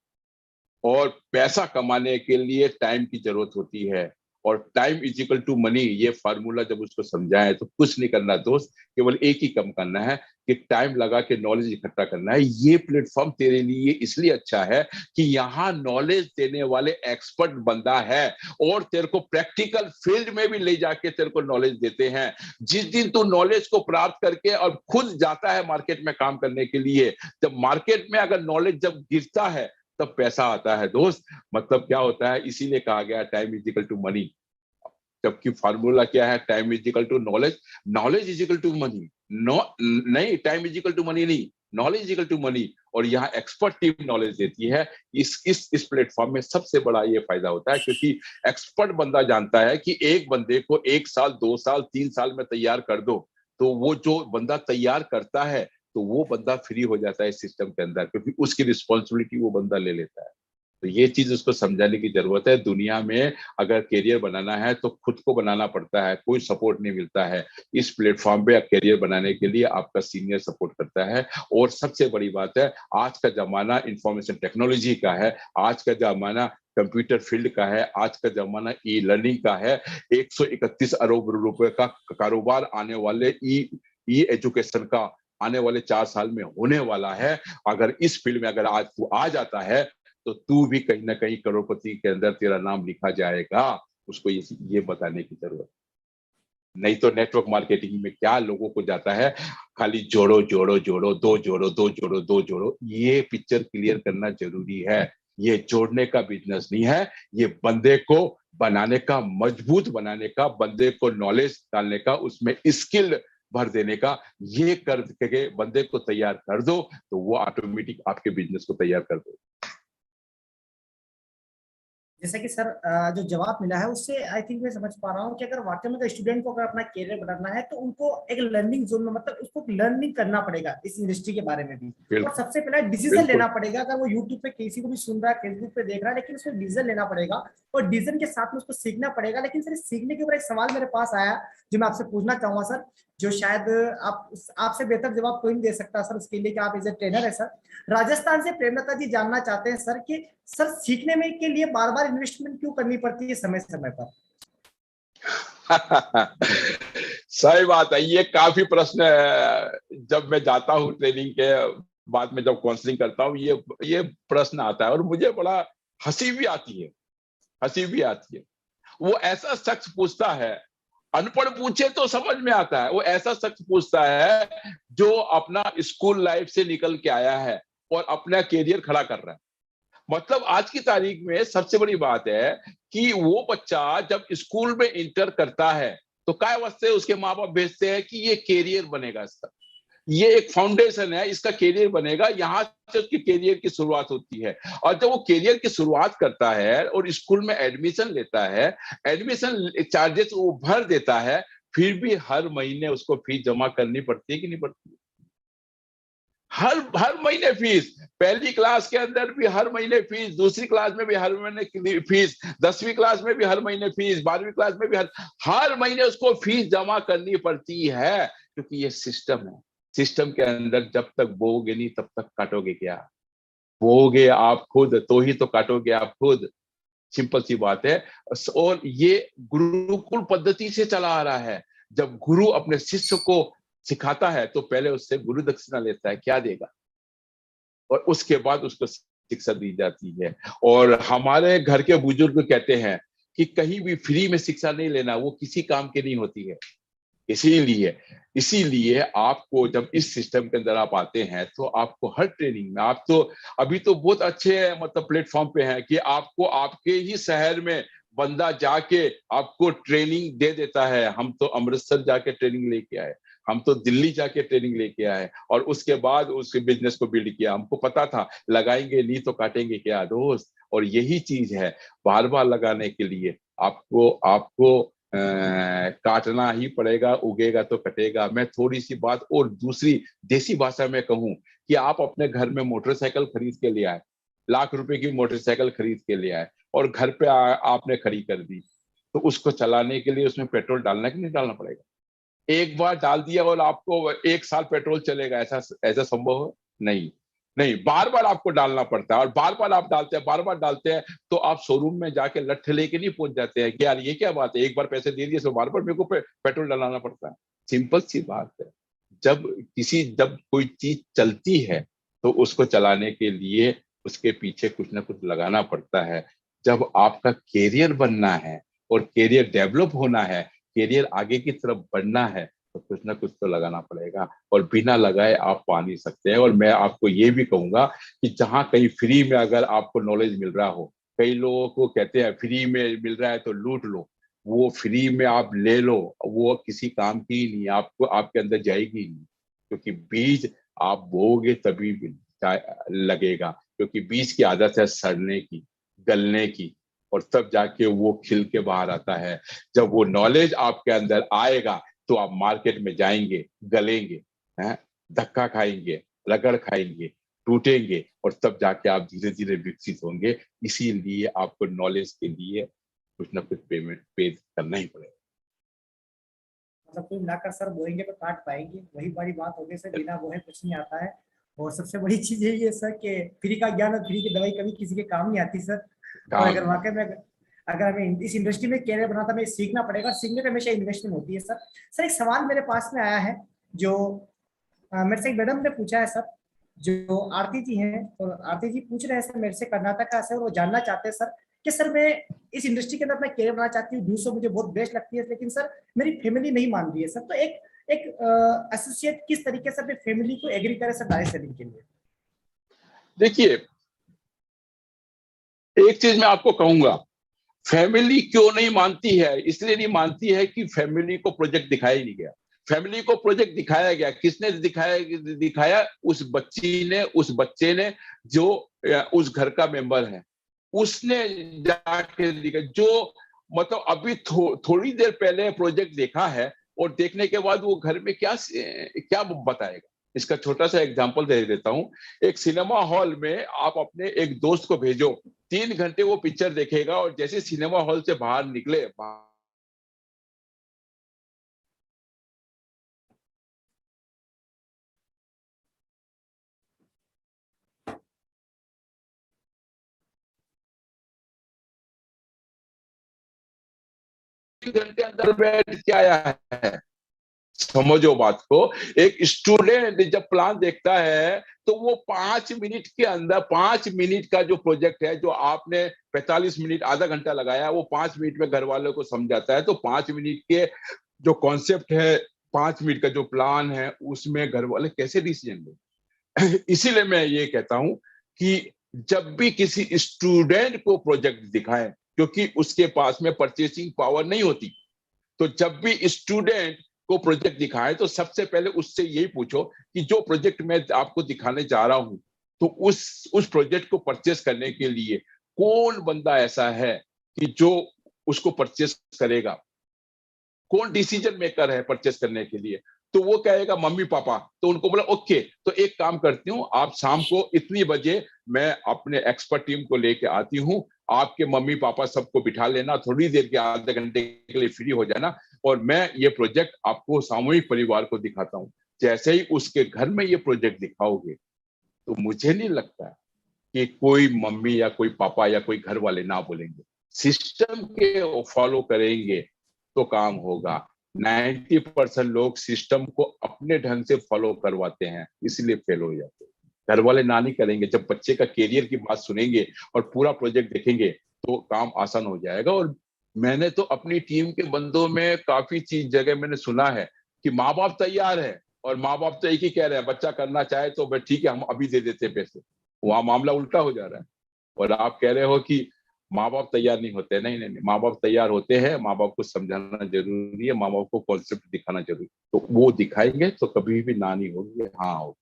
और पैसा कमाने के लिए टाइम की जरूरत होती है, और time is equal to money, ये फार्मूला जब उसको समझाएं तो कुछ नहीं करना दोस्त, केवल एक ही कम करना है कि टाइम लगा के नॉलेज इकट्ठा करना है। ये प्लेटफॉर्म तेरे लिए इसलिए अच्छा है कि यहाँ नॉलेज देने वाले एक्सपर्ट बंदा है, और तेरे को प्रैक्टिकल फील्ड में भी ले जाके तेरे को नॉलेज देते हैं। जिस दिन तू नॉलेज को प्राप्त करके और खुद जाता है मार्केट में काम करने के लिए, जब मार्केट में अगर नॉलेज जब गिरता है तब पैसा आता है दोस्त। मतलब क्या होता है, इसीलिए कहा गया time is equal to money, जबकि फार्मूला क्या है, time is equal to knowledge, knowledge is equal to money. No नहीं, time is equal to money नहीं, knowledge is equal to money. और यहाँ एक्सपर्ट टीम नॉलेज देती है। इस प्लेटफॉर्म में सबसे बड़ा ये फायदा होता है, क्योंकि एक्सपर्ट बंदा जानता है कि एक बंदे को 1 साल 2 साल 3 साल में तैयार कर दो, तो वो जो बंदा तैयार करता है तो वो बंदा फ्री हो जाता है इस सिस्टम के अंदर, क्योंकि उसकी रिस्पॉन्सिबिलिटी वो बंदा ले लेता है। तो ये चीज उसको समझाने की जरूरत है। दुनिया में अगर करियर बनाना है तो खुद को बनाना पड़ता है, कोई सपोर्ट नहीं मिलता है। इस प्लेटफॉर्म पे करियर बनाने के लिए आपका सीनियर सपोर्ट करता है। और सबसे बड़ी बात है, आज का जमाना इंफॉर्मेशन टेक्नोलॉजी का है, आज का जमाना कंप्यूटर फील्ड का है, आज का जमाना ई लर्निंग का है। 131 अरब रुपए का कारोबार आने वाले ई एजुकेशन का आने वाले 4 साल में होने वाला है। अगर इस फील्ड में अगर आज तू आ जाता है तो तू भी कहीं ना कहीं करोड़पति के अंदर तेरा नाम लिखा जाएगा। उसको ये बताने की जरूरत। नहीं तो नेटवर्क मार्केटिंग में क्या लोगों को जाता है, खाली जोड़ो जोड़ो जोड़ो, दो जोड़ो दो जोड़ो दो जोड़ो। ये पिक्चर क्लियर करना जरूरी है। ये जोड़ने का बिजनेस नहीं है, ये बंदे को बनाने का, मजबूत बनाने का, बंदे को नॉलेज डालने का, उसमें स्किल भर देने का। ये करके बंदे को तैयार कर दो तो वो ऑटोमेटिक आपके बिजनेस को तैयार कर दो। जैसा कि सर जो जवाब मिला है उससे आई थिंक मैं समझ पा रहा हूँ कि अगर वाकई में स्टूडेंट को अगर अपना करियर बनाना है तो उनको एक लर्निंग जोन में, मतलब उसको लर्निंग करना पड़ेगा इस इंडस्ट्री के बारे में भी। और सबसे पहले डिसीजन लेना पड़ेगा। अगर वो यूट्यूब पे किसी को भी सुन रहा है, फेसबुक पे देख रहा है, लेकिन उसको डिसीजन लेना पड़ेगा और डिसीजन के साथ में उसको सीखना पड़ेगा। लेकिन सर सीखने के ऊपर एक सवाल मेरे पास आया जो मैं आपसे पूछना चाहूंगा सर, जो शायद आपसे बेहतर जवाब कोई नहीं दे सकता सर उसके लिए, कि आप एज ए ट्रेनर है सर। राजस्थान से प्रेमलता जी जानना चाहते हैं सर कि सर सीखने में के लिए बार बार इन्वेस्टमेंट क्यों करनी पड़ती है समय समय पर? सही बात है, ये काफी प्रश्न है। जब मैं जाता हूँ ट्रेनिंग के बाद में, जब काउंसलिंग करता हूँ, ये प्रश्न आता है और मुझे बड़ा हंसी भी आती है, हंसी भी आती है। वो ऐसा शख्स पूछता है, अनपढ़ पूछे तो समझ में आता है, वो ऐसा शख्स पूछता है जो अपना स्कूल लाइफ से निकल के आया है और अपना कैरियर खड़ा कर रहा है। मतलब आज की तारीख में सबसे बड़ी बात है कि वो बच्चा जब स्कूल में इंटर करता है तो काय वास्ते उसके माँ बाप भेजते हैं कि ये कैरियर बनेगा इसका, ये एक फाउंडेशन है, इसका कैरियर बनेगा, यहाँ से उसके कैरियर की शुरुआत होती है। और जब वो कैरियर की शुरुआत करता है और स्कूल में एडमिशन लेता है, एडमिशन चार्जेस वो भर देता है, फिर भी हर महीने उसको फीस जमा करनी पड़ती है कि नहीं पड़ती? हर महीने फीस, पहली क्लास के अंदर भी हर महीने फीस, दूसरी क्लास में भी हर महीने फीस, 10वीं क्लास में भी हर महीने फीस, 12वीं क्लास में भी हर महीने उसको फीस जमा करनी पड़ती है, क्योंकि ये सिस्टम है। सिस्टम के अंदर जब तक बोओगे नहीं तब तक काटोगे क्या? बोओगे आप खुद तो ही तो काटोगे आप खुद। सिंपल सी बात है। और ये गुरुकुल पद्धति से चला आ रहा है। जब गुरु अपने शिष्य को सिखाता है तो पहले उससे गुरु दक्षिणा लेता है, क्या देगा, और उसके बाद उसको शिक्षा दी जाती है। और हमारे घर के बुजुर्ग कहते हैं कि कहीं भी फ्री में शिक्षा नहीं लेना, वो किसी काम की नहीं होती है। इसीलिए आपको जब इस सिस्टम के अंदर आप आते हैं तो आपको हर ट्रेनिंग में, आप तो अभी तो बहुत अच्छे मतलब प्लेटफॉर्म पे हैं कि आपको आपके ही शहर में बंदा जाके आपको ट्रेनिंग दे देता है। हम तो अमृतसर जाके ट्रेनिंग लेके आए, हम तो दिल्ली जाके ट्रेनिंग लेके आए और उसके बाद उसके बिजनेस को बिल्ड किया। हमको पता था लगाएंगे नहीं तो काटेंगे क्या दोस्त। और यही चीज है, बार बार लगाने के लिए आपको काटना ही पड़ेगा, उगेगा तो कटेगा। मैं थोड़ी सी बात और दूसरी देसी भाषा में कहूं कि आप अपने घर में मोटरसाइकिल खरीद के ले आए, लाख रुपए की मोटरसाइकिल खरीद के ले आए और घर पे आपने खड़ी कर दी, तो उसको चलाने के लिए उसमें पेट्रोल डालना कि नहीं डालना पड़ेगा? एक बार डाल दिया और आपको 1 साल पेट्रोल चलेगा, ऐसा ऐसा संभव है? नहीं। नहीं, बार बार आपको डालना पड़ता है, और बार बार आप डालते हैं, बार बार डालते हैं, तो आप शोरूम में जाके लठ लेके नहीं पहुंच जाते हैं कि यार ये क्या बात है, एक बार पैसे दे दिए तो बार बार मेरे को पेट्रोल डलाना पड़ता है। सिंपल सी बात है। जब कोई चीज चलती है तो उसको चलाने के लिए उसके पीछे कुछ ना कुछ लगाना पड़ता है। जब आपका कैरियर बनना है और कैरियर डेवलप होना है, कैरियर आगे की तरफ बढ़ना है, तो कुछ ना कुछ तो लगाना पड़ेगा, और बिना लगाए आप पा नहीं सकते हैं। और मैं आपको ये भी कहूंगा कि जहां कहीं फ्री में अगर आपको नॉलेज मिल रहा हो, कई लोगों को कहते हैं फ्री में मिल रहा है तो लूट लो, वो फ्री में आप ले लो, वो किसी काम की ही नहीं, आपको आपके अंदर जाएगी ही नहीं, क्योंकि बीज आप बोओगे तभी लगेगा, क्योंकि बीज की आदत है सड़ने की, गलने की, और तब जाके वो खिल के बाहर आता है। जब वो नॉलेज आपके अंदर आएगा तो आप मार्केट में जाएंगे, गलेंगे, हैं, धक्का खाएंगे, रगड़ खाएंगे, टूटेंगे, और तब जाके आप धीरे धीरे विकसित होंगे। इसीलिए आपको नॉलेज के लिए कुछ ना कुछ पेमेंट पे करना ही पड़ेगा। मतलब कुल मिलाकर सर बोएंगे तो काट पाएंगे, वही बड़ी बात हो गई सर, बिना बोए कुछ नहीं आता है। और सबसे बड़ी चीज यही है सर कि फ्री का ज्ञान और फ्री की दवाई कभी किसी के काम नहीं आती सर। और काम अगर वाकई में अगर हमें इस इंडस्ट्री में कैरियर बनाना था, हमें सीखना पड़ेगा, और सीखने में हमेशा इन्वेस्टमेंट होती है सर। सर एक सवाल मेरे पास में आया है, जो मेरे से एक मैडम ने पूछा है सर, जो आरती जी हैं, और आरती जी पूछ रहे हैं सर मेरे से, कर्नाटक से, वो जानना चाहते हैं सर कि सर मैं इस इंडस्ट्री के अंदर मैं कैरियर बनाना चाहती हूँ, दूसरों मुझे बहुत बेस्ट लगती है, लेकिन सर मेरी फैमिली नहीं मान रही है सर। तो एक एक एसोसिएट किस तरीके से अपनी फैमिली को एग्री करे सर डायरेक्ट सेलिंग के लिए? देखिए, एक चीज मैं आपको कहूंगा, फैमिली क्यों नहीं मानती है? इसलिए नहीं मानती है कि फैमिली को प्रोजेक्ट दिखाया ही नहीं गया। फैमिली को प्रोजेक्ट दिखाया गया, किसने दिखाया? उस बच्ची ने, उस बच्चे ने, जो उस घर का मेंबर है, उसने जाके दिखा, जो मतलब अभी थोड़ी देर पहले प्रोजेक्ट देखा है, और देखने के बाद वो घर में क्या क्या बताएगा। इसका छोटा सा एग्जांपल दे देता हूँ। एक सिनेमा हॉल में आप अपने एक दोस्त को भेजो, 3 घंटे वो पिक्चर देखेगा, और जैसे सिनेमा हॉल से बाहर निकले, 3 घंटे अंदर बैठ के आया है। समझो बात को। एक स्टूडेंट जब प्लान देखता है तो वो 5 मिनट के अंदर, 5 मिनट का जो प्रोजेक्ट है, जो आपने 45 मिनट, आधा घंटा लगाया, वो 5 मिनट में घर वालों को समझाता है। तो 5 मिनट के जो कॉन्सेप्ट है, 5 मिनट का जो प्लान है, उसमें घर वाले कैसे डिसीजन ले? इसीलिए मैं ये कहता हूं कि जब भी किसी स्टूडेंट को प्रोजेक्ट दिखाएं, क्योंकि उसके पास में परचेसिंग पावर नहीं होती, तो जब भी स्टूडेंट को प्रोजेक्ट दिखाएं तो सबसे पहले उससे यही पूछो कि जो प्रोजेक्ट मैं आपको दिखाने जा रहा हूं, तो उस प्रोजेक्ट को परचेस करने के लिए कौन बंदा ऐसा है कि जो उसको परचेस करेगा, कौन डिसीजन मेकर है परचेस करने के लिए? तो वो कहेगा मम्मी पापा। तो उनको बोला ओके, तो एक काम करती हूँ, आप शाम को इतनी बजे मैं अपने एक्सपर्ट टीम को लेके आती हूँ, आपके मम्मी पापा सबको बिठा लेना, थोड़ी देर के, आधे घंटे के लिए फ्री हो जाना, और मैं ये प्रोजेक्ट आपको सामूहिक परिवार को दिखाता हूँ। जैसे ही उसके घर में ये प्रोजेक्ट दिखाओगे, तो मुझे नहीं लगता कि कोई मम्मी या कोई पापा या कोई घर वाले ना बोलेंगे। सिस्टम के फॉलो करेंगे तो काम होगा। 90% लोग सिस्टम को अपने ढंग से फॉलो करवाते हैं, इसलिए फेल हो जाते हैं। घर वाले ना नहीं करेंगे। जब बच्चे का कैरियर की बात सुनेंगे और पूरा प्रोजेक्ट देखेंगे, तो काम आसान हो जाएगा। और मैंने तो अपनी टीम के बंदों में काफी चीज जगह मैंने सुना है कि माँ बाप तैयार है, और माँ बाप तो एक ही कह रहे हैं, बच्चा करना चाहे तो ठीक है, हम अभी दे देते हैं पैसे। वहां मामला उल्टा हो जा रहा है। और आप कह रहे हो कि माँ बाप तैयार नहीं होते। नहीं नहीं नहीं, माँ बाप तैयार होते हैं। माँ बाप को समझाना जरूरी है, माँ बाप को कॉन्सेप्ट दिखाना जरूरी, तो वो दिखाएंगे तो कभी भी ना नहीं होगी, हाँ होगी।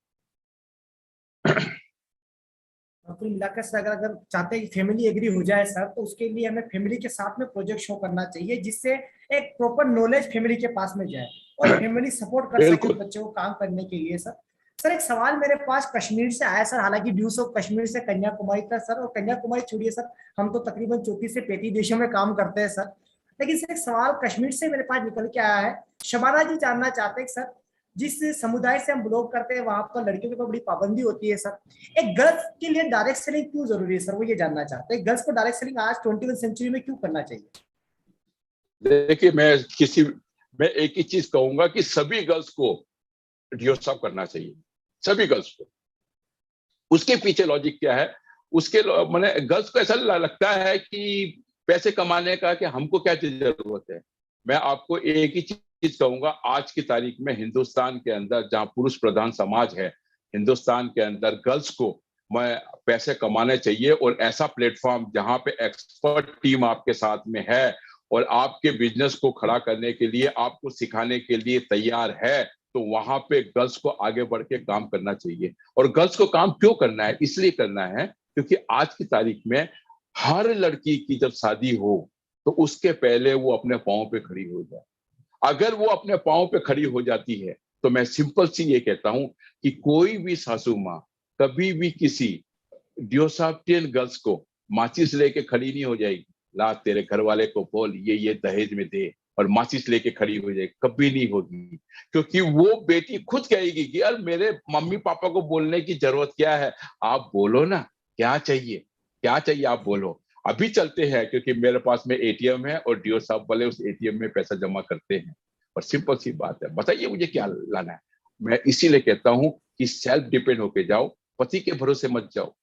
और कुल मिलाकर सर अगर अगर चाहते हैं कि फैमिली एग्री हो जाए सर, तो उसके लिए हमें फैमिली के साथ में प्रोजेक्ट शो करना चाहिए, जिससे एक प्रॉपर नॉलेज फैमिली के पास में जाए और फैमिली सपोर्ट कर सके उस बिल्कुल। बच्चे को काम करने के लिए सर। सर एक सवाल मेरे पास कश्मीर से आया सर, हालांकि ड्यूस ऑफ कश्मीर से कन्याकुमारी था सर, और कन्याकुमारी छोड़िए सर, हम तो तकरीबन 34 से 35 देशों में काम करते हैं सर। लेकिन सर एक सवाल कश्मीर से मेरे पास निकल के आया है। शबाना जी जानना चाहते हैं कि सर, जिस समुदाय से हम बिलोंग करते हैं वहां पर लड़कियों के ऊपर बड़ी पाबंदी होती है सर, एक गर्ल्स के लिए डायरेक्ट सेलिंग क्यों जरूरी है सर, वो ये जानना चाहते हैं गर्ल्स को डायरेक्ट सेलिंग आज 21वीं सेंचुरी में क्यों करना चाहिए। देखिए, मैं एक ही चीज कहूंगा कि सभी गर्ल्स को डिओसाप करना चाहिए, सभी गर्ल्स को। उसके पीछे लॉजिक क्या है? मैंने गर्ल्स को ऐसा लगता है कि पैसे कमाने का कि हमको क्या जरूरत है। मैं आपको एक ही चीज कहूंगा, आज की तारीख में हिंदुस्तान के अंदर जहां पुरुष प्रधान समाज है, हिंदुस्तान के अंदर गर्ल्स को मैं पैसे कमाने चाहिए, और ऐसा प्लेटफॉर्म जहां पे एक्सपर्ट टीम आपके साथ में है और आपके बिजनेस को खड़ा करने के लिए, आपको सिखाने के लिए तैयार है, तो वहां पे गर्ल्स को आगे बढ़ के काम करना चाहिए। और गर्ल्स को काम क्यों करना है? इसलिए करना है क्योंकि आज की तारीख में हर लड़की की जब शादी हो तो उसके पहले वो अपने पांव पे खड़ी हो जाए। अगर वो अपने पांव पे खड़ी हो जाती है तो मैं सिंपल सी ये कहता हूं कि कोई भी सासू माँ कभी भी किसी डियोसाफ्टियन गर्ल्स को माचिस लेके खड़ी नहीं हो जाएगी, ला तेरे घर वाले को बोल ये दहेज में दे, और माचिस लेके खड़ी हो जाएगी, कभी नहीं होगी। क्योंकि वो बेटी खुद कहेगी कि यार मेरे मम्मी पापा को बोलने की जरूरत क्या है, आप बोलो ना, क्या चाहिए, क्या चाहिए आप बोलो। अभी चलते हैं, क्योंकि मेरे पास में एटीएम है और डियोसाफ वाले उस एटीएम में पैसा जमा करते हैं। और सिंपल सी बात है, बताइए मुझे क्या लाना है। मैं इसीलिए कहता हूं कि सेल्फ डिपेंड होके जाओ, पति के भरोसे मत जाओ,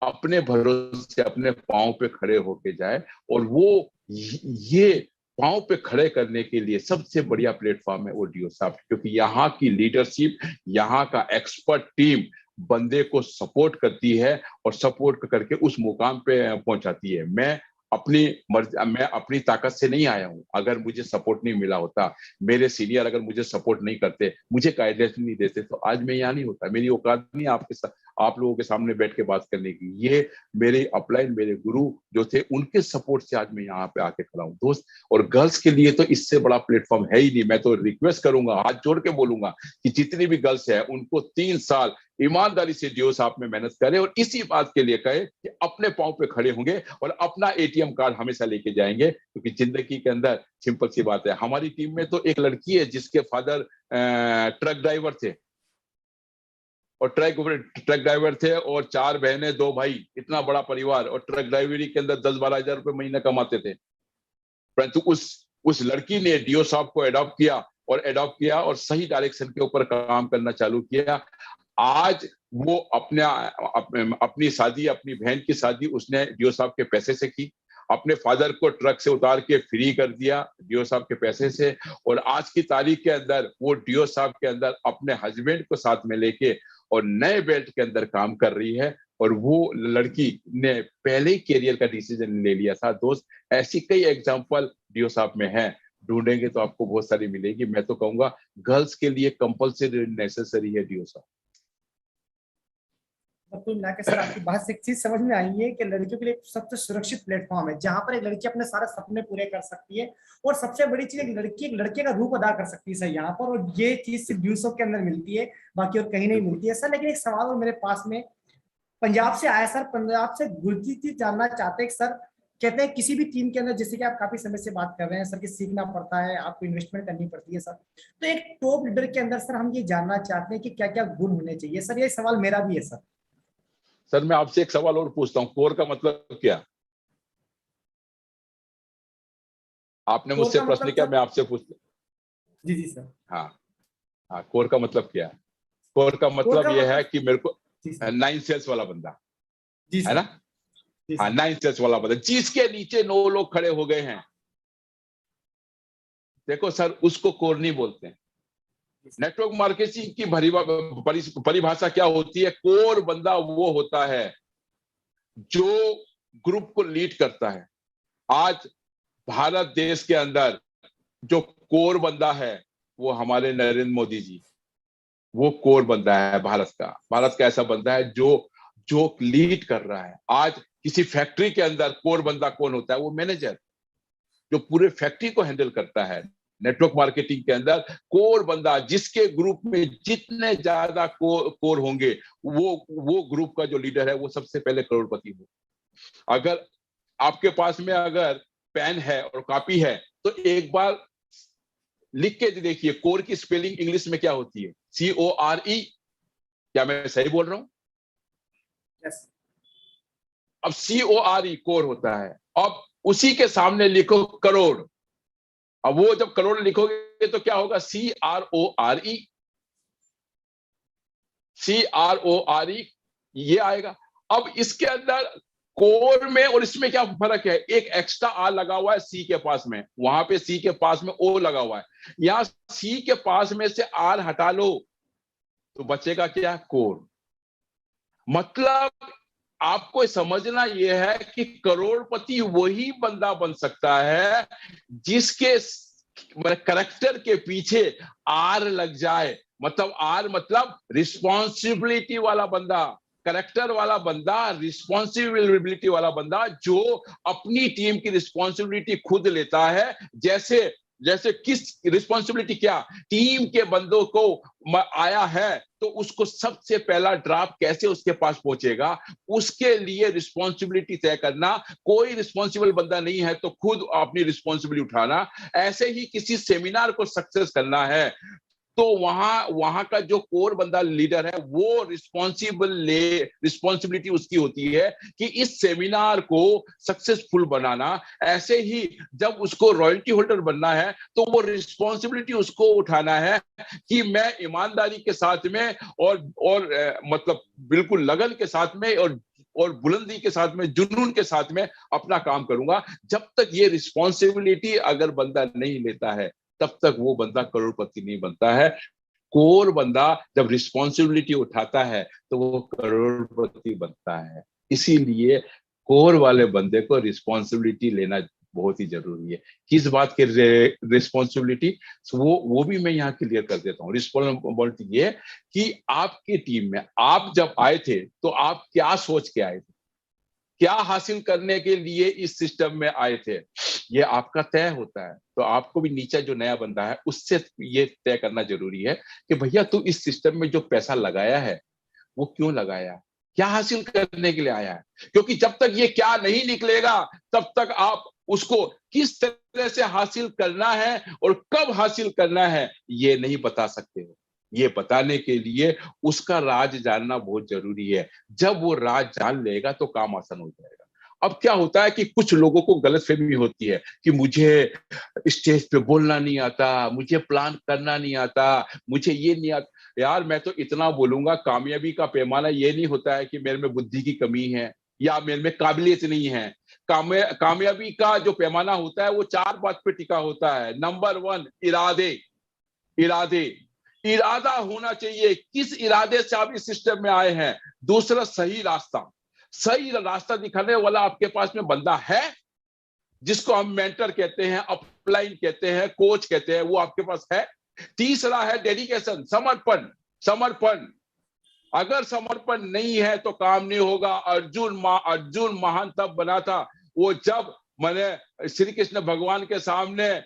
अपने भरोसे अपने पांव पे खड़े होके जाए। और वो ये पांव पे खड़े करने के लिए सबसे बढ़िया प्लेटफॉर्म है वो डियोसाफ्ट, क्योंकि यहाँ की लीडरशिप, यहाँ का एक्सपर्ट टीम बंदे को सपोर्ट करती है और सपोर्ट करके उस मुकाम पे पहुंचाती है। मैं अपनी ताकत से नहीं आया हूं। अगर मुझे सपोर्ट नहीं मिला होता, मेरे सीनियर अगर मुझे सपोर्ट नहीं करते, मुझे गाइडेंस नहीं देते, तो आज मैं यहाँ नहीं होता। मेरी औकात नहीं आप लोगों के सामने बैठ के बात करने की। ये मेरे अपलाइन, मेरे गुरु जो थे, उनके सपोर्ट से आज मैं यहाँ पे आके खड़ा हूँ दोस्त। और गर्ल्स के लिए तो इससे बड़ा प्लेटफॉर्म है ही नहीं। मैं तो रिक्वेस्ट करूंगा, हाथ जोड़ के बोलूंगा कि जितनी भी गर्ल्स है उनको 3 साल ईमानदारी से डियोसाफ में मेहनत करें, और इसी बात के लिए कहे कि अपने पांव पे खड़े होंगे और अपना एटीएम कार्ड हमेशा लेके जाएंगे। क्योंकि जिंदगी के अंदर सिंपल सी बात है, हमारी टीम में तो एक लड़की है जिसके फादर ट्रक ड्राइवर थे, और ट्रक ड्राइवर थे, और 4 बहनें 2 भाई, इतना बड़ा परिवार, और ट्रक ड्राइवरी के अंदर 10-12 हजार रुपए महीना कमाते थे। परंतु उस लड़की ने डियोसाफ को अडॉप्ट किया और सही डायरेक्शन के ऊपर काम करना चालू किया। आज वो अपनी शादी, अपनी बहन की शादी उसने डियोसाफ के पैसे से की, अपने फादर को ट्रक से उतार के फ्री कर दिया डियोसाफ के पैसे से। और आज की तारीख के अंदर वो डियोसाफ के अंदर अपने हस्बैंड को साथ में लेके और नए बेल्ट के अंदर काम कर रही है। और वो लड़की ने पहले ही कैरियर का डिसीजन ले लिया था दोस्त। ऐसी कई एग्जांपल डियोसाफ में है, ढूंढेंगे तो आपको बहुत सारी मिलेगी। मैं तो कहूंगा गर्ल्स के लिए कंपल्सरी नेसेसरी है डियोसाफ। कुल मिलाकर सर आपकी बात से एक चीज समझ में आई है कि लड़कियों के लिए सबसे सुरक्षित प्लेटफॉर्म है, जहां पर एक लड़की अपने सारे सपने पूरे कर सकती है, और सबसे बड़ी चीज एक लड़के का रूप अदा कर सकती है सर यहाँ पर। और ये चीज सिर्फ ड्यूसॉफ के अंदर मिलती है, बाकी और कहीं नहीं मिलती है सर। लेकिन एक सवाल और मेरे पास में पंजाब से आया सर, पंजाब से गुरजीत जी जानना चाहते हैं सर, कहते हैं किसी भी टीम के अंदर, जैसे कि आप काफी समय से बात कर रहे हैं सर, कि सीखना पड़ता है, आपको इन्वेस्टमेंट करनी पड़ती है सर, तो एक टॉप लीडर के अंदर सर हम ये जानना चाहते हैं कि क्या क्या गुण होने चाहिए सर। ये सवाल मेरा भी है सर। सर मैं आपसे एक सवाल और पूछता हूँ, कोर का मतलब क्या? आपने मुझसे प्रश्न मतलब किया, मैं आपसे पूछता। जी जी सर। हाँ हाँ, कोर का मतलब क्या है? कोर का कोर मतलब का यह है मतलब कि मेरे को जी सर। 9 सेल्स वाला बंदा जी है सर। ना। जी हाँ, सर। 9 सेल्स वाला बंदा जिसके नीचे 9 लोग खड़े हो गए हैं, देखो सर, उसको कोर नहीं बोलते हैं। नेटवर्क मार्केटिंग की परिभाषा क्या होती है? कोर बंदा वो होता है जो ग्रुप को लीड करता है। आज भारत देश के अंदर जो कोर बंदा है वो हमारे नरेंद्र मोदी जी, वो कोर बंदा है भारत का। भारत का ऐसा बंदा है जो जो लीड कर रहा है। आज किसी फैक्ट्री के अंदर कोर बंदा कौन होता है? वो मैनेजर, जो पूरे फैक्ट्री को हैंडल करता है। नेटवर्क मार्केटिंग के अंदर कोर बंदा, जिसके ग्रुप में जितने ज्यादा कोर होंगे, वो ग्रुप का जो लीडर है वो सबसे पहले करोड़पति हो। अगर आपके पास में अगर पेन है और कॉपी है तो एक बार लिख के देखिए, कोर की स्पेलिंग इंग्लिश में क्या होती है? CORE। क्या मैं सही बोल रहा हूं? yes. अब CORE कोर होता है। अब उसी के सामने लिखो करोड़। अब वो जब करोड़ लिखोगे तो क्या होगा? CRORE। CRORE ये आएगा। अब इसके अंदर कोर में और इसमें क्या फर्क है? एक एक्स्ट्रा आर लगा हुआ है सी के पास में, वहां पे सी के पास में ओ लगा हुआ है। यहां सी के पास में से आर हटा लो तो बचेगा क्या? कोर। मतलब आपको समझना यह है कि करोड़पति वही बंदा बन सकता है जिसके कैरेक्टर के पीछे आर लग जाए। मतलब आर मतलब रिस्पॉन्सिबिलिटी वाला बंदा, कैरेक्टर वाला बंदा, रिस्पॉन्सिबिलिटी वाला बंदा, जो अपनी टीम की रिस्पॉन्सिबिलिटी खुद लेता है। जैसे जैसे किस रिस्पॉन्सिबिलिटी? क्या टीम के बंदों को आया है तो उसको सबसे पहला ड्राफ्ट कैसे उसके पास पहुंचेगा, उसके लिए रिस्पॉन्सिबिलिटी तय करना। कोई रिस्पॉन्सिबल बंदा नहीं है तो खुद अपनी रिस्पॉन्सिबिलिटी उठाना। ऐसे ही किसी सेमिनार को सक्सेस करना है तो वहां का जो कोर बंदा लीडर है वो रिस्पॉन्सिबिलिटी उसकी होती है कि इस सेमिनार को सक्सेसफुल बनाना। ऐसे ही जब उसको रॉयल्टी होल्डर बनना है तो वो रिस्पॉन्सिबिलिटी उसको उठाना है कि मैं ईमानदारी के साथ में और मतलब बिल्कुल लगन के साथ में और बुलंदी के साथ में, जुनून के साथ में अपना काम करूंगा। जब तक ये रिस्पॉन्सिबिलिटी अगर बंदा नहीं लेता है तब तक वो बंदा करोड़पति नहीं बनता है। कोर बंदा जब रिस्पॉन्सिबिलिटी उठाता है तो वो करोड़पति बनता है। इसीलिए कोर वाले बंदे को रिस्पॉन्सिबिलिटी लेना बहुत ही जरूरी है। किस बात की रिस्पॉन्सिबिलिटी? वो भी मैं यहाँ क्लियर कर देता हूँ। रिस्पॉन्सिबिलिटी ये कि आपकी टीम में आप जब आए थे तो आप क्या सोच के आए थे, क्या हासिल करने के लिए इस सिस्टम में आए थे, ये आपका तय होता है। तो आपको भी नीचे जो नया बंदा है उससे ये तय करना जरूरी है कि भैया तू इस सिस्टम में जो पैसा लगाया है वो क्यों लगाया, क्या हासिल करने के लिए आया है। क्योंकि जब तक ये क्या नहीं निकलेगा तब तक आप उसको किस तरह से हासिल करना है और कब हासिल करना है ये नहीं बता सकते हो। ये बताने के लिए उसका राज जानना बहुत जरूरी है। जब वो राज जान लेगा तो काम आसान हो जाएगा। अब क्या होता है कि कुछ लोगों को गलतफहमी होती है कि मुझे स्टेज पे बोलना नहीं आता, मुझे प्लान करना नहीं आता, मुझे ये नहीं आता। यार मैं तो इतना बोलूंगा, कामयाबी का पैमाना ये नहीं होता है कि मेरे में बुद्धि की कमी है या मेरे में काबिलियत नहीं है। कामयाबी का जो पैमाना होता है वो 4 बात पे टिका होता है। नंबर 1 इरादे। इरादे, इरादा होना चाहिए, किस इरादे से आप इस सिस्टम में आए हैं। दूसरा सही रास्ता, सही रास्ता दिखाने वाला आपके पास में बंदा है जिसको हम मेंटर कहते हैं, अपलाइन कहते हैं, कोच कहते हैं, वो आपके पास है। तीसरा है डेडिकेशन, समर्पण। समर्पण, अगर समर्पण नहीं है तो काम नहीं होगा। अर्जुन महान तब बना था वो जब मैंने श्री कृष्ण भगवान के सामने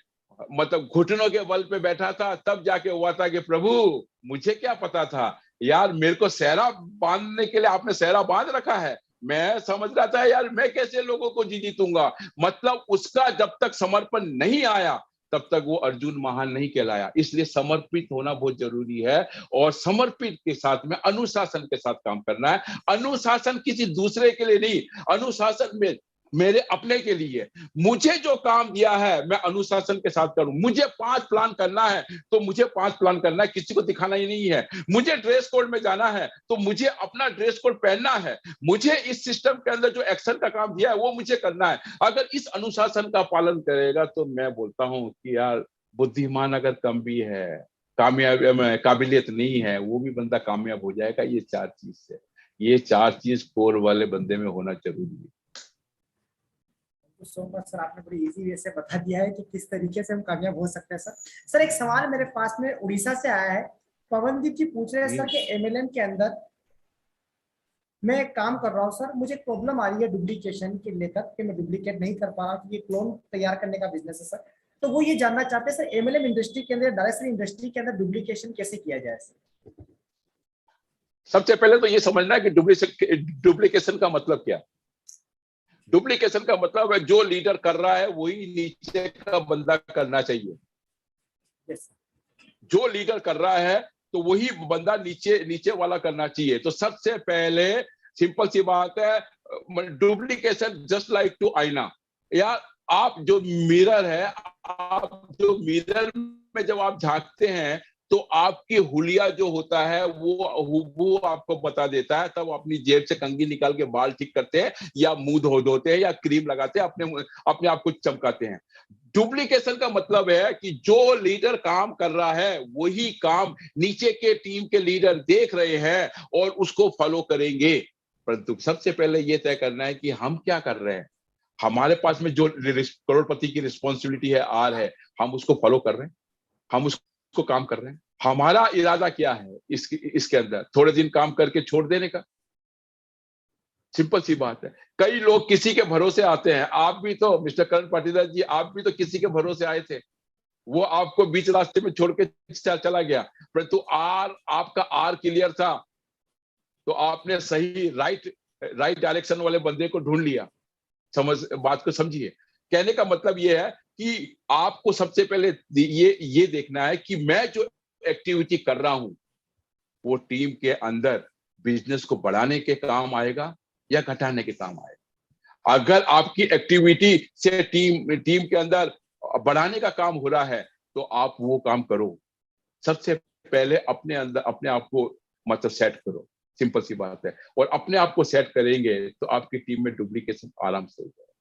मतलब घुटनों के बल पे बैठा था, तब जाके हुआ था कि प्रभु मुझे क्या पता था यार, मेरे को सहरा बांधने के लिए आपने सहरा बांध रखा है। मैं समझ रहा था यार मैं कैसे लोगों को जीतूंगा। मतलब उसका जब तक समर्पण नहीं आया तब तक वो अर्जुन महान नहीं कहलाया। इसलिए समर्पित होना बहुत जरूरी है और समर्पित के साथ में अनुशासन के साथ काम करना है। अनुशासन किसी दूसरे के लिए नहीं, अनुशासन में मेरे अपने के लिए। मुझे जो काम दिया है मैं अनुशासन के साथ करूं। मुझे 5 प्लान करना है तो मुझे 5 प्लान करना है, किसी को दिखाना ही नहीं है। मुझे ड्रेस कोड में जाना है तो मुझे अपना ड्रेस कोड पहनना है। मुझे इस सिस्टम के अंदर जो एक्शन का काम दिया है वो मुझे करना है। अगर इस अनुशासन का पालन करेगा तो मैं बोलता हूं कि यार बुद्धिमान अगर कम भी है, कामयाब काबिलियत नहीं है, वो भी बंदा कामयाब हो जाएगा। ये 4 चीज से, ये 4 चीज कोर वाले बंदे में होना जरूरी है। सो मच सर, आपने बड़ी इजी वे से बता दिया है कि किस तरीके से हम कामयाब हो सकते हैं। सर एक सवाल मेरे पास में उड़ीसा से आया है, पवनदीप जी पूछ रहे हैं सर कि एमएलएम के अंदर मैं काम कर रहा हूँ सर, मुझे प्रॉब्लम आ रही है डुप्लीकेशन के लेकर कि मैं डुप्लीकेट नहीं कर पा रहा हूँ, ये क्लोन तैयार करने का बिजनेस है सर। तो वो ये जानना चाहते हैं सर, एमएलएम इंडस्ट्री के अंदर, डायरेक्टली इंडस्ट्री के अंदर डुप्लीकेशन कैसे किया जाए सर? सबसे पहले तो ये समझना है कि डुप्लीकेशन का मतलब क्या है। डुप्लीकेशन का मतलब है जो लीडर कर रहा है वही नीचे का बंदा करना चाहिए। yes, जो लीडर कर रहा है तो वही बंदा नीचे नीचे वाला करना चाहिए। तो सबसे पहले सिंपल सी बात है, डुप्लीकेशन जस्ट लाइक टू आईना, या आप जो मिरर है, आप जो मिरर में जब आप झांकते हैं तो आपकी हुलिया जो होता है वो आपको बता देता है। तब अपनी जेब से कंघी निकाल के बाल ठीक करते हैं, या मुंह धोते हैं, या क्रीम लगाते हैं, अपने आप को चमकाते हैं। डुप्लीकेशन का मतलब है कि जो लीडर काम कर रहा है वही काम नीचे के टीम के लीडर देख रहे हैं और उसको फॉलो करेंगे। परंतु सबसे पहले यह तय करना है कि हम क्या कर रहे हैं। हमारे पास में जो करोड़पति की रिस्पॉन्सिबिलिटी है, आर है, हम उसको फॉलो कर रहे हैं, हम उसको काम कर रहे हैं। हमारा इरादा क्या है इसके अंदर, थोड़े दिन काम करके छोड़ देने का? सिंपल सी बात है। कई लोग किसी के भरोसे आते हैं, आप भी तो मिस्टर करण पाटीदार जी, आप भी तो किसी के भरोसे आए थे, वो आपको बीच रास्ते में छोड़ के चला गया, परंतु आपका आर क्लियर था, तो आपने सही राइट डायरेक्शन वाले बंदे को ढूंढ लिया। बात को समझिए। कहने का मतलब ये है कि आपको सबसे पहले ये देखना है कि मैं जो एक्टिविटी कर रहा हूं वो टीम के अंदर बिजनेस को बढ़ाने के काम आएगा या घटाने के काम आएगा। अगर आपकी एक्टिविटी से टीम के अंदर बढ़ाने का काम हो रहा है तो आप वो काम करो। सबसे पहले अपने अंदर अपने आप को मतलब सेट करो, सिंपल सी बात है। और अपने आप को सेट करेंगे तो आपकी टीम में डुप्लीकेशन आराम से हो जाएगा।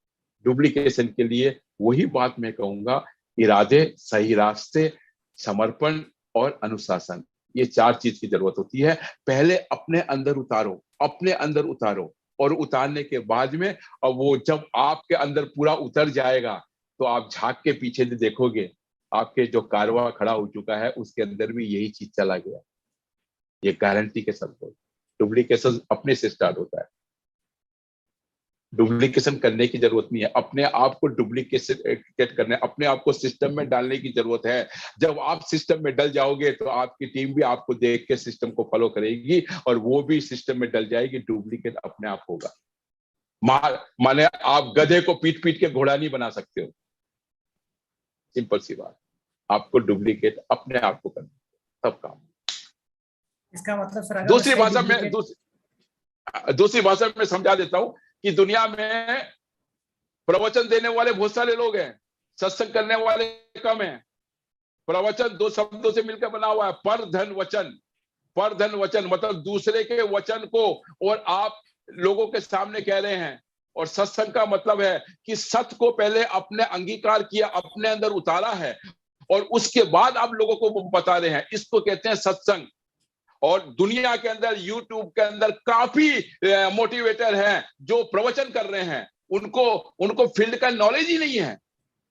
डुप्लीकेशन के लिए वही बात मैं कहूंगा, इरादे, सही रास्ते, समर्पण और अनुशासन, ये 4 चीज की जरूरत होती है। पहले अपने अंदर उतारो, और उतारने के बाद में, अब वो जब आपके अंदर पूरा उतर जाएगा तो आप झांक के पीछे देखोगे, आपके जो कारवा खड़ा हो चुका है उसके अंदर भी यही चीज चला गया। ये गारंटी के साथ। डुप्लीकेशन अपने से स्टार्ट होता है, डुप्लीकेशन करने की जरूरत नहीं है। अपने आप को डुप्लीकेट करने, अपने आप को सिस्टम में डालने की जरूरत है। जब आप सिस्टम में डल जाओगे तो आपकी टीम भी आपको देख के सिस्टम को फॉलो करेगी और वो भी सिस्टम में डल जाएगी। डुप्लीकेट अपने आप होगा। माने आप गधे को पीट पीट के घोड़ा नहीं बना सकते हो, सिंपल सी बात। आपको डुप्लीकेट अपने आप को करना, सब काम। इसका मतलब सर, दूसरी भाषा में समझा देता हूं कि दुनिया में प्रवचन देने वाले बहुत सारे लोग हैं, सत्संग करने वाले कम हैं। प्रवचन 2 शब्दों से मिलकर बना हुआ है, पर धन वचन मतलब दूसरे के वचन को और आप लोगों के सामने कह रहे हैं। और सत्संग का मतलब है कि सत्य को पहले अपने अंगीकार किया, अपने अंदर उतारा है और उसके बाद आप लोगों को बता रहे हैं। इसको कहते हैं सत्संग। और दुनिया के अंदर, यूट्यूब के अंदर काफी मोटिवेटर हैं जो प्रवचन कर रहे हैं, उनको फील्ड का नॉलेज ही नहीं है,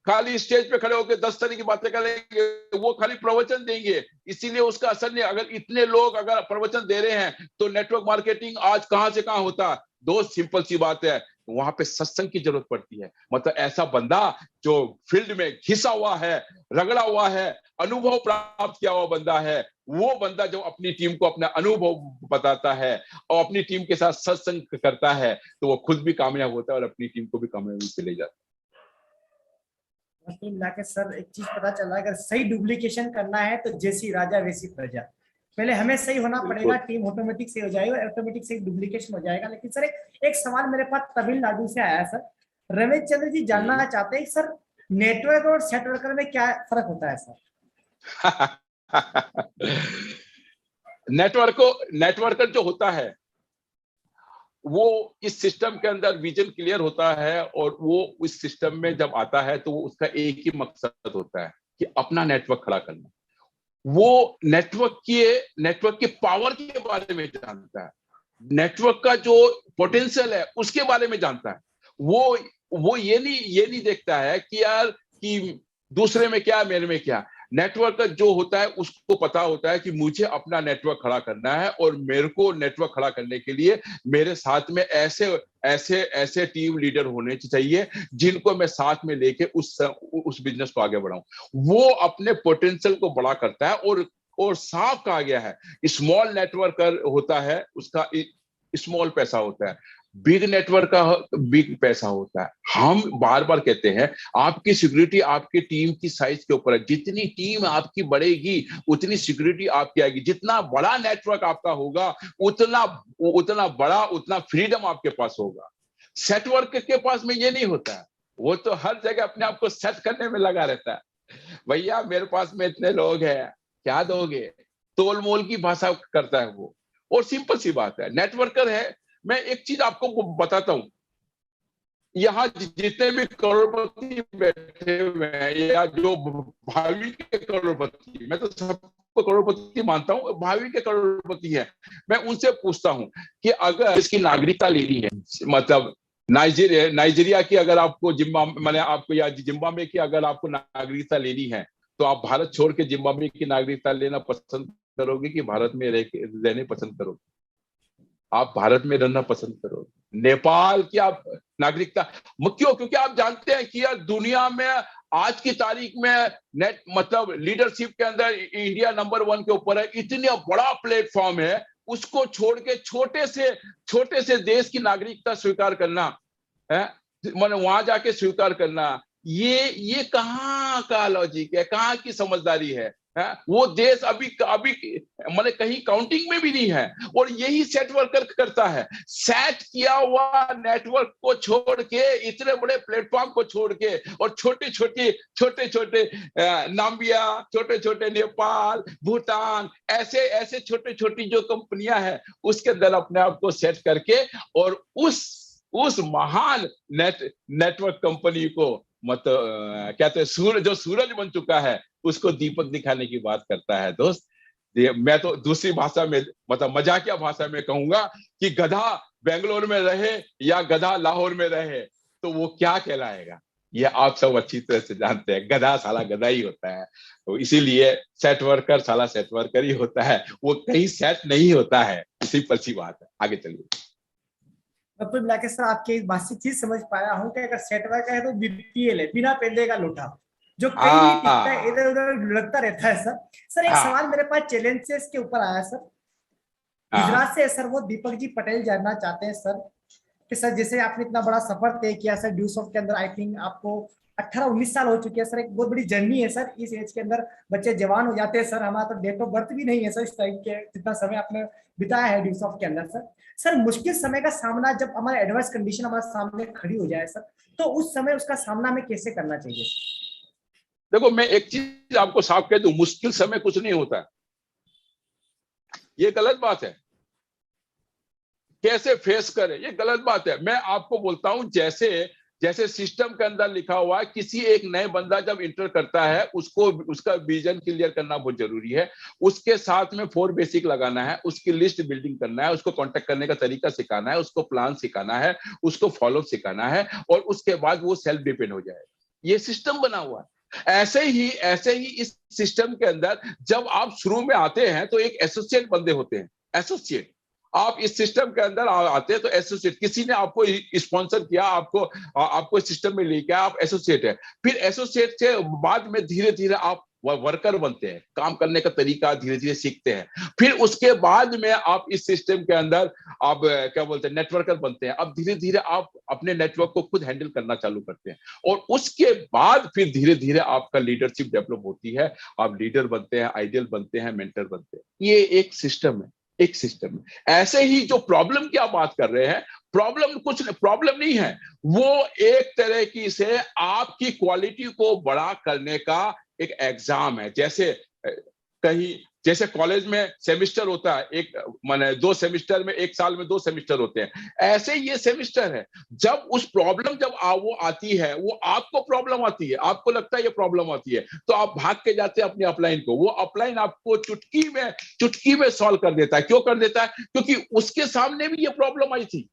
खाली स्टेज पे खड़े होकर 10 तरह की बातें करेंगे, वो खाली प्रवचन देंगे, इसीलिए उसका असर नहीं। अगर इतने लोग अगर प्रवचन दे रहे हैं तो नेटवर्क मार्केटिंग आज कहां से कहां होता। दोस्त, सिंपल सी बात है, वहां पे सत्संग की जरूरत पड़ती है। मतलब ऐसा बंदा जो फील्ड में घिसा हुआ है, रगड़ा हुआ है, अनुभव प्राप्त किया हुआ बंदा है, वो बंदा जो अपनी टीम को अपना अनुभव बताता है और अपनी टीम के साथ सत्संग करता है तो वो खुद भी कामयाब होता है और अपनी टीम को भी कामयाबी पे ले जाता है। सर एक चीज पता चला, अगर सही डुप्लीकेशन करना है तो जैसी राजा वैसी प्रजा। पहले हमें सही होना पड़ेगा, टीम ऑटोमेटिक से हो जाएगा, ऑटोमेटिक से डुप्लीकेशन हो जाएगा। लेकिन सर एक सवाल मेरे पास तमिलनाडु से आया सर, रमेश चंद्र जी जानना चाहते हैं सर, नेटवर्क और सेट वर्कर में क्या फर्क होता है सर? नेटवर्कर जो होता है वो इस सिस्टम के अंदर विजन क्लियर होता है और वो इस सिस्टम में जब आता है तो उसका एक ही मकसद होता है कि अपना नेटवर्क खड़ा करना। वो नेटवर्क के पावर के बारे में जानता है, नेटवर्क का जो पोटेंशियल है उसके बारे में जानता है। वो ये नहीं देखता है कि यार कि दूसरे में क्या, मेरे में क्या। नेटवर्कर जो होता है उसको पता होता है कि मुझे अपना नेटवर्क खड़ा करना है, और मेरे को नेटवर्क खड़ा करने के लिए मेरे साथ में ऐसे ऐसे ऐसे टीम लीडर होने चाहिए जिनको मैं साथ में लेके उस बिजनेस को आगे बढ़ाऊं। वो अपने पोटेंशियल को बड़ा करता है, और साफ कहा गया है स्मॉल नेटवर्कर होता है उसका स्मॉल पैसा होता है, बिग नेटवर्क का बिग पैसा होता है। हम बार बार कहते हैं आपकी सिक्योरिटी आपकी टीम की साइज के ऊपर है, जितनी टीम आपकी बढ़ेगी उतनी सिक्योरिटी आपकी आएगी, जितना बड़ा नेटवर्क आपका होगा उतना बड़ा उतना फ्रीडम आपके पास होगा। सेट वर्क के पास में ये नहीं होता है, वो तो हर जगह अपने आप को सेट करने में लगा रहता है। भैया मेरे पास में इतने लोग हैं, क्या दोगे, तोल मोल की भाषा करता है वो। और सिंपल सी बात है, नेटवर्कर है। मैं एक चीज आपको बताता हूं, यहाँ जितने भी करोड़पति बैठे हुए हैं या जो भावी के करोड़पति, मैं तो सबको करोड़पति मानता हूं, भावी के करोड़पति है, मैं उनसे पूछता हूं कि अगर इसकी नागरिकता लेनी है, मतलब नाइजीरिया की अगर आपको जिम्बाब्वे की अगर आपको नागरिकता लेनी है, तो आप भारत छोड़ के जिम्बाब्वे की नागरिकता लेना पसंद करोगे कि भारत में रहने पसंद करोगे? आप भारत में रहना पसंद करोगे। नेपाल की आप नागरिकता क्यों? क्योंकि आप जानते हैं कि यार दुनिया में आज की तारीख में मतलब लीडरशिप के अंदर इंडिया नंबर 1 के ऊपर है। इतना बड़ा प्लेटफॉर्म है, उसको छोड़ के छोटे से देश की नागरिकता स्वीकार करना है, मैंने वहां जाके स्वीकार करना, ये कहाँ का लॉजिक है, कहाँ की समझदारी है? वो देश अभी मैंने कहीं काउंटिंग में भी नहीं है। और यही सेट वर्कर करता है, सेट किया हुआ नेटवर्क को छोड़ के, इतने बड़े प्लेटफॉर्म को छोड़ के, और छोटे छोटे नाम्बिया, छोटे छोटे नेपाल, भूटान, ऐसे छोटे छोटी जो कंपनियां हैं उसके अंदर अपने आप को सेट करके, और उस महान नेटवर्क कंपनी को कहते हैं जो सूरज बन चुका है उसको दीपक दिखाने की बात करता है। दोस्त, मैं तो दूसरी भाषा में मतलब मजाकिया भाषा में कहूंगा कि गधा बेंगलोर में रहे या गधा लाहौर में रहे तो वो क्या कहलाएगा, ये आप सब अच्छी तरह से जानते हैं। गधा साला गधा ही होता है, तो इसीलिए सेट वर्कर साला सेट वर्कर ही होता है, वो कहीं सेट नहीं होता है। सिंपल सी बात है। आगे चलिए। मैं कुल मिलाकर सर आपके इस बात से चीज समझ पाया हूँ कि अगर सेट वर्क है तो बीपीएल है, बिना पेंदे का लोटा, जो कहीं नहीं टिकता है, इधर उधर लुढ़कता रहता है। सर एक सवाल मेरे पास चैलेंजेस के ऊपर आया सर, गुजरात से सर, वो दीपक जी पटेल जानना चाहते हैं सर कि सर जैसे आपने इतना बड़ा सफर तय किया सर ड्यूसॉफ्ट के अंदर, आई थिंक आपको 18-19 साल हो चुके हैं सर, एक बहुत बड़ी जर्नी है सर। इस एज के अंदर बच्चे जवान हो जाते हैं सर, हमारा तो डेट ऑफ बर्थ भी नहीं है सर इस टाइप के, जितना समय आपने बिताया है ड्यूसॉफ्ट के अंदर सर मुश्किल समय का सामना जब हमारे एडवर्स कंडीशन हमारे सामने खड़ी हो जाए सर, तो उस समय उसका सामना हमें कैसे करना चाहिए? देखो, मैं एक चीज आपको साफ कह दूं, मुश्किल समय कुछ नहीं होता, ये गलत बात है। कैसे फेस करें, ये गलत बात है। मैं आपको बोलता हूं, जैसे सिस्टम के अंदर लिखा हुआ है, किसी एक नए बंदा जब इंटर करता है उसको उसका विजन क्लियर करना बहुत जरूरी है, उसके साथ में 4 बेसिक लगाना है, उसकी लिस्ट बिल्डिंग करना है, उसको कांटेक्ट करने का तरीका सिखाना है, उसको प्लान सिखाना है, उसको फॉलो सिखाना है, और उसके बाद वो सेल्फ डिपेंड हो जाए। ये सिस्टम बना हुआ है। ऐसे ही इस सिस्टम के अंदर जब आप शुरू में आते हैं तो एक एसोसिएट बंदे होते हैं, एसोसिएट। आप इस सिस्टम के अंदर आते हैं तो एसोसिएट, किसी ने आपको स्पॉन्सर किया, आपको सिस्टम में लेके आप एसोसिएट है। फिर एसोसिएट से बाद में धीरे धीरे आप वर्कर बनते हैं, काम करने का तरीका धीरे धीरे सीखते हैं। फिर उसके बाद में आप इस सिस्टम के अंदर आप क्या बोलते हैं, नेटवर्कर बनते हैं। अब धीरे धीरे आप अपने नेटवर्क को खुद हैंडल करना चालू करते हैं, और उसके बाद फिर धीरे धीरे आपका लीडरशिप डेवलप होती है, आप लीडर बनते हैं, आइडियल बनते हैं, मेंटर बनते हैं। ये एक सिस्टम है, एक सिस्टम है। ऐसे ही जो प्रॉब्लम की आप बात कर रहे हैं, प्रॉब्लम नहीं है, वो एक तरह की से आपकी क्वालिटी को बड़ा करने का एक एग्जाम है। जैसे कॉलेज में सेमिस्टर होता है, एक माने 2 सेमिस्टर में, एक साल में 2 सेमिस्टर होते हैं, ऐसे ये सेमिस्टर है। जब उस प्रॉब्लम वो आती है, वो आपको प्रॉब्लम आती है, आपको लगता है ये प्रॉब्लम आती है, तो आप भाग के जाते हैं अपने अपलाइन को, वो अपलाइन आपको चुटकी में सॉल्व कर देता है। क्यों कर देता है? क्योंकि उसके सामने भी ये प्रॉब्लम आई थी,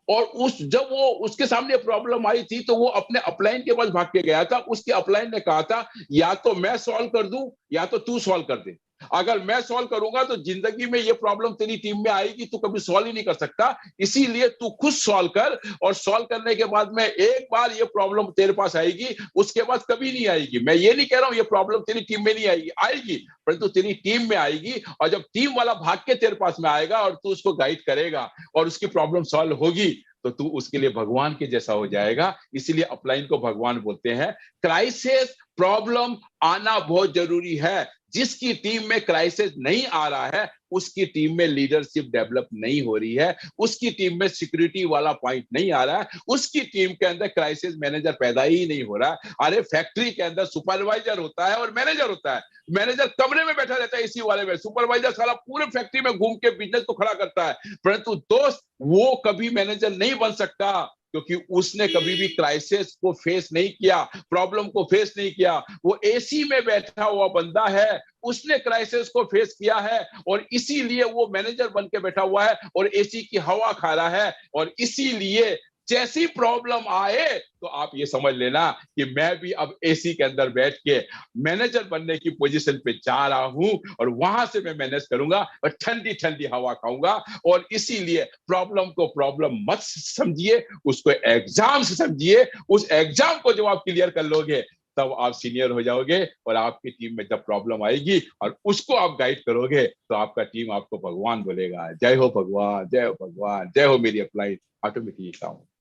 और जब वो उसके सामने प्रॉब्लम आई थी तो वो अपने अपलाइन के पास भाग के गया था। उसके अपलाइन ने कहा था या तो मैं सॉल्व कर दूं या तो तू सॉल्व कर दे। अगर मैं सॉल्व करूंगा तो जिंदगी में ये प्रॉब्लम तेरी टीम में आएगी, तू कभी सॉल्व ही नहीं कर सकता, इसीलिए तू खुद सॉल्व कर। और सॉल्व करने के बाद में एक बार ये प्रॉब्लम तेरे पास आएगी, उसके बाद कभी नहीं आएगी। मैं ये नहीं कह रहा हूं ये प्रॉब्लम तेरी टीम में नहीं आएगी, आएगी, परंतु तेरी टीम में आएगी। और जब टीम वाला भाग के तेरे पास में आएगा और तू उसको गाइड करेगा और उसकी प्रॉब्लम सॉल्व होगी, तो तू उसके लिए भगवान के जैसा हो जाएगा। इसीलिए अपलाइन को भगवान बोलते हैं। क्राइसिस प्रॉब्लम आना बहुत जरूरी है। जिसकी टीम में क्राइसिस नहीं आ रहा है उसकी टीम में लीडरशिप डेवलप नहीं हो रही है, उसकी टीम में सिक्योरिटी वाला पॉइंट नहीं आ रहा है, उसकी टीम के अंदर क्राइसिस मैनेजर पैदा ही नहीं हो रहा है। अरे फैक्ट्री के अंदर सुपरवाइजर होता है और मैनेजर होता है। मैनेजर कमरे में बैठा रहता है इसी वाले में, सुपरवाइजर सारा पूरे फैक्ट्री में घूम के बिजनेस को खड़ा करता है, परंतु दोस्त वो कभी मैनेजर नहीं बन सकता क्योंकि उसने कभी भी क्राइसिस को फेस नहीं किया, प्रॉब्लम को फेस नहीं किया। वो एसी में बैठा हुआ बंदा है, उसने क्राइसिस को फेस किया है और इसीलिए वो मैनेजर बन के बैठा हुआ है और एसी की हवा खा रहा है। और इसीलिए जैसी प्रॉब्लम आए तो आप ये समझ लेना कि मैं भी अब एसी के अंदर बैठ के मैनेजर बनने की पोजीशन पे जा रहा हूं और वहां से मैं मैनेज करूंगा और ठंडी ठंडी हवा खाऊंगा। और इसीलिए प्रॉब्लम को प्रॉब्लम मत समझिए, उसको एग्जाम से समझिए। उस एग्जाम को जब आप क्लियर कर लोगे तब आप सीनियर हो जाओगे और आपकी टीम में जब प्रॉब्लम आएगी और उसको आप गाइड करोगे तो आपका टीम आपको भगवान बोलेगा। जय हो भगवान, जय हो भगवान, जय हो मेरी अपलाइन। ऑटोमेटिकली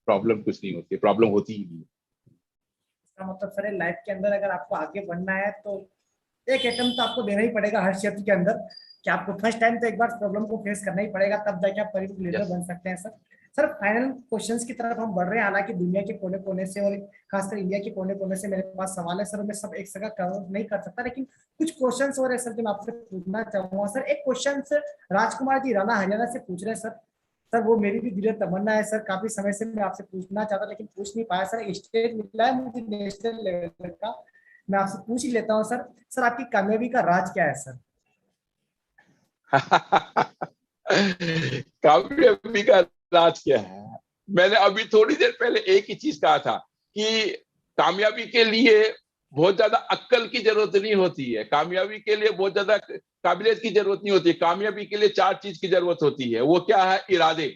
प्रॉब्लम कुछ नहीं होती, प्रॉब्लम होती ही नहीं। इसका मतलब सर लाइफ के अंदर अगर आपको आगे बढ़ना है तो एक अटेम्प्ट तो आपको देना ही पड़ेगा हर क्षेत्र के अंदर, कि आपको फर्स्ट टाइम तो एक बार प्रॉब्लम को फेस करना ही पड़ेगा, तब जाके आप परिपक्व लीडर बन सकते हैं। सर फाइनल क्वेश्चंस की तरफ हम बढ़ रहे हैं। हालांकि दुनिया के कोने कोने से और खासकर इंडिया के कोने कोने से मेरे पास सवाल है सर, मैं सब एक जगह कवर नहीं कर सकता, लेकिन कुछ क्वेश्चंस और है सर जो मैं आपसे पूछना चाहूंगा। सर एक क्वेश्चन राजकुमार जी राणा हरियाणा से पूछ रहे हैं सर। सर वो मेरी भी दिल तमन्ना है सर, काफी समय से मैं आपसे पूछना चाहता लेकिन पूछ नहीं पाया सर। स्टेज मिला है मुझे नेशनल लेवल का, मैं आपसे पूछ ही लेता हूँ सर। सर आपकी कामयाबी का राज क्या है सर? कामयाबी का राज क्या है? मैंने अभी थोड़ी देर पहले एक ही चीज कहा था कि कामयाबी के लिए बहुत ज्यादा अक्ल की जरूरत नहीं होती है, कामयाबी के लिए बहुत ज्यादा काबिलियत की जरूरत नहीं होती है। कामयाबी के लिए 4 चीज की जरूरत होती है। वो क्या है? इरादे।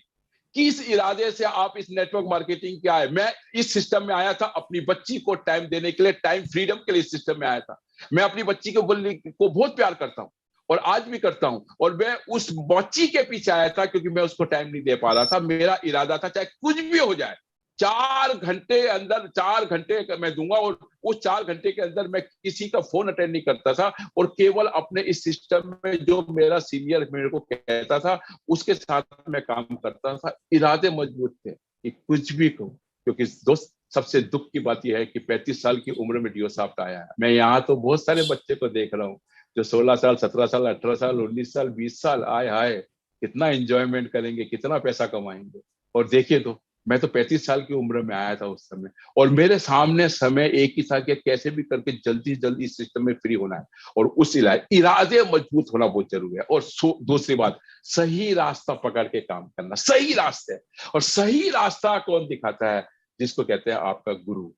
किस इरादे से आप इस नेटवर्क मार्केटिंग के आए? मैं इस सिस्टम में आया था अपनी बच्ची को टाइम देने के लिए, टाइम फ्रीडम के लिए इस सिस्टम में आया था। मैं अपनी बच्ची को बहुत प्यार करता हूं और आज भी करता हूं, और मैं उस बच्ची के पीछे आया था क्योंकि मैं उसको टाइम नहीं दे पा रहा था। मेरा इरादा था चाहे कुछ भी हो जाए 4 घंटे अंदर 4 घंटे मैं दूंगा, और उस 4 घंटे के अंदर मैं किसी का फोन अटेंड नहीं करता था और केवल अपने इस सिस्टम में जो मेरा सीनियर मेरे को कहता था उसके साथ मैं काम करता था। इरादे मजबूत थे कि कुछ भी कहूं। क्योंकि दोस्त सबसे दुख की बात यह है कि 35 साल की उम्र में डीओ साहब आया है। मैं यहाँ तो बहुत सारे बच्चे को देख रहा हूँ जो 16 साल, 17 साल, 18 साल, 19 साल, 20 साल, आए हाय कितना एंजॉयमेंट करेंगे, कितना पैसा कमाएंगे। और देखिए तो मैं तो 35 साल की उम्र में आया था उस समय, और मेरे सामने समय एक ही था कि कैसे भी करके जल्दी जल्दी इस सिस्टम में फ्री होना है। और उस इरादे मजबूत होना बहुत जरूरी है। और दूसरी बात, सही रास्ता पकड़ के काम करना, सही रास्ते। और सही रास्ता कौन दिखाता है? जिसको कहते हैं आपका गुरु।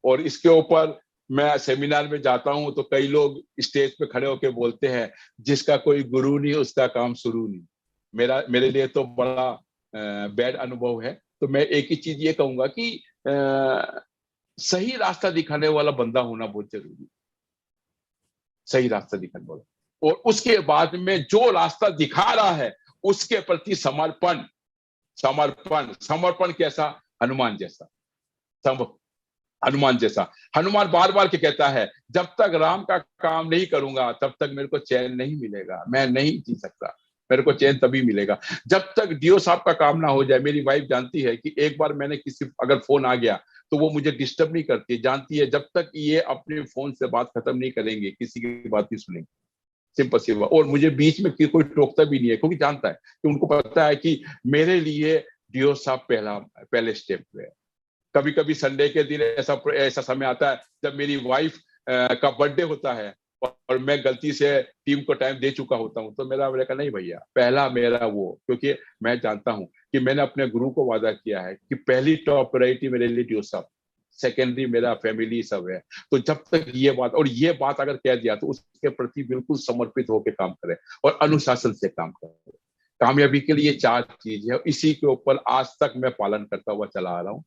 और इसके ऊपर मैं सेमिनार में जाता हूं तो कई लोग स्टेज पे खड़े होकर बोलते हैं जिसका कोई गुरु नहीं उसका काम शुरू नहीं। मेरे लिए तो बड़ा बैड अनुभव है। तो मैं एक ही चीज ये कहूंगा कि सही रास्ता दिखाने वाला बंदा होना बहुत जरूरी है। सही रास्ता दिखाने वाला, और उसके बाद में जो रास्ता दिखा रहा है उसके प्रति समर्पण। समर्पण कैसा? हनुमान जैसा। हनुमान जैसा। हनुमान बार बार के कहता है जब तक राम का काम नहीं करूंगा तब तक मेरे को चैन नहीं मिलेगा, मैं नहीं जी सकता। मेरे को चैन तभी मिलेगा जब तक डीओ साहब का काम ना हो जाए। मेरी वाइफ जानती है कि एक बार मैंने किसी अगर फोन आ गया तो वो मुझे डिस्टर्ब नहीं करती, जानती है जब तक ये अपने फोन से बात खत्म नहीं करेंगे किसी की बात नहीं सुनेंगे। सिंपल सी बात। और मुझे बीच में कोई टोकता भी नहीं है क्योंकि जानता है कि उनको पता है कि मेरे लिए डीओ साहब पहले स्टेप पे है। कभी कभी संडे के दिन ऐसा समय आता है जब मेरी वाइफ का बर्थडे होता है और मैं गलती से टीम को टाइम दे चुका होता हूं तो मेरा कहा नहीं भैया, पहला मेरा वो, क्योंकि मैं जानता हूं कि मैंने अपने गुरु को वादा किया है कि पहली टॉप प्रायोरिटी मेरे लिए ड्यू सब, सेकेंडरी मेरा फैमिली सब है। तो जब तक ये बात अगर कह दिया तो उसके प्रति बिल्कुल समर्पित होकर काम करें और अनुशासन से काम करें। कामयाबी के लिए 4 चीज है, इसी के ऊपर आज तक मैं पालन करता हुआ चला आ रहा हूँ।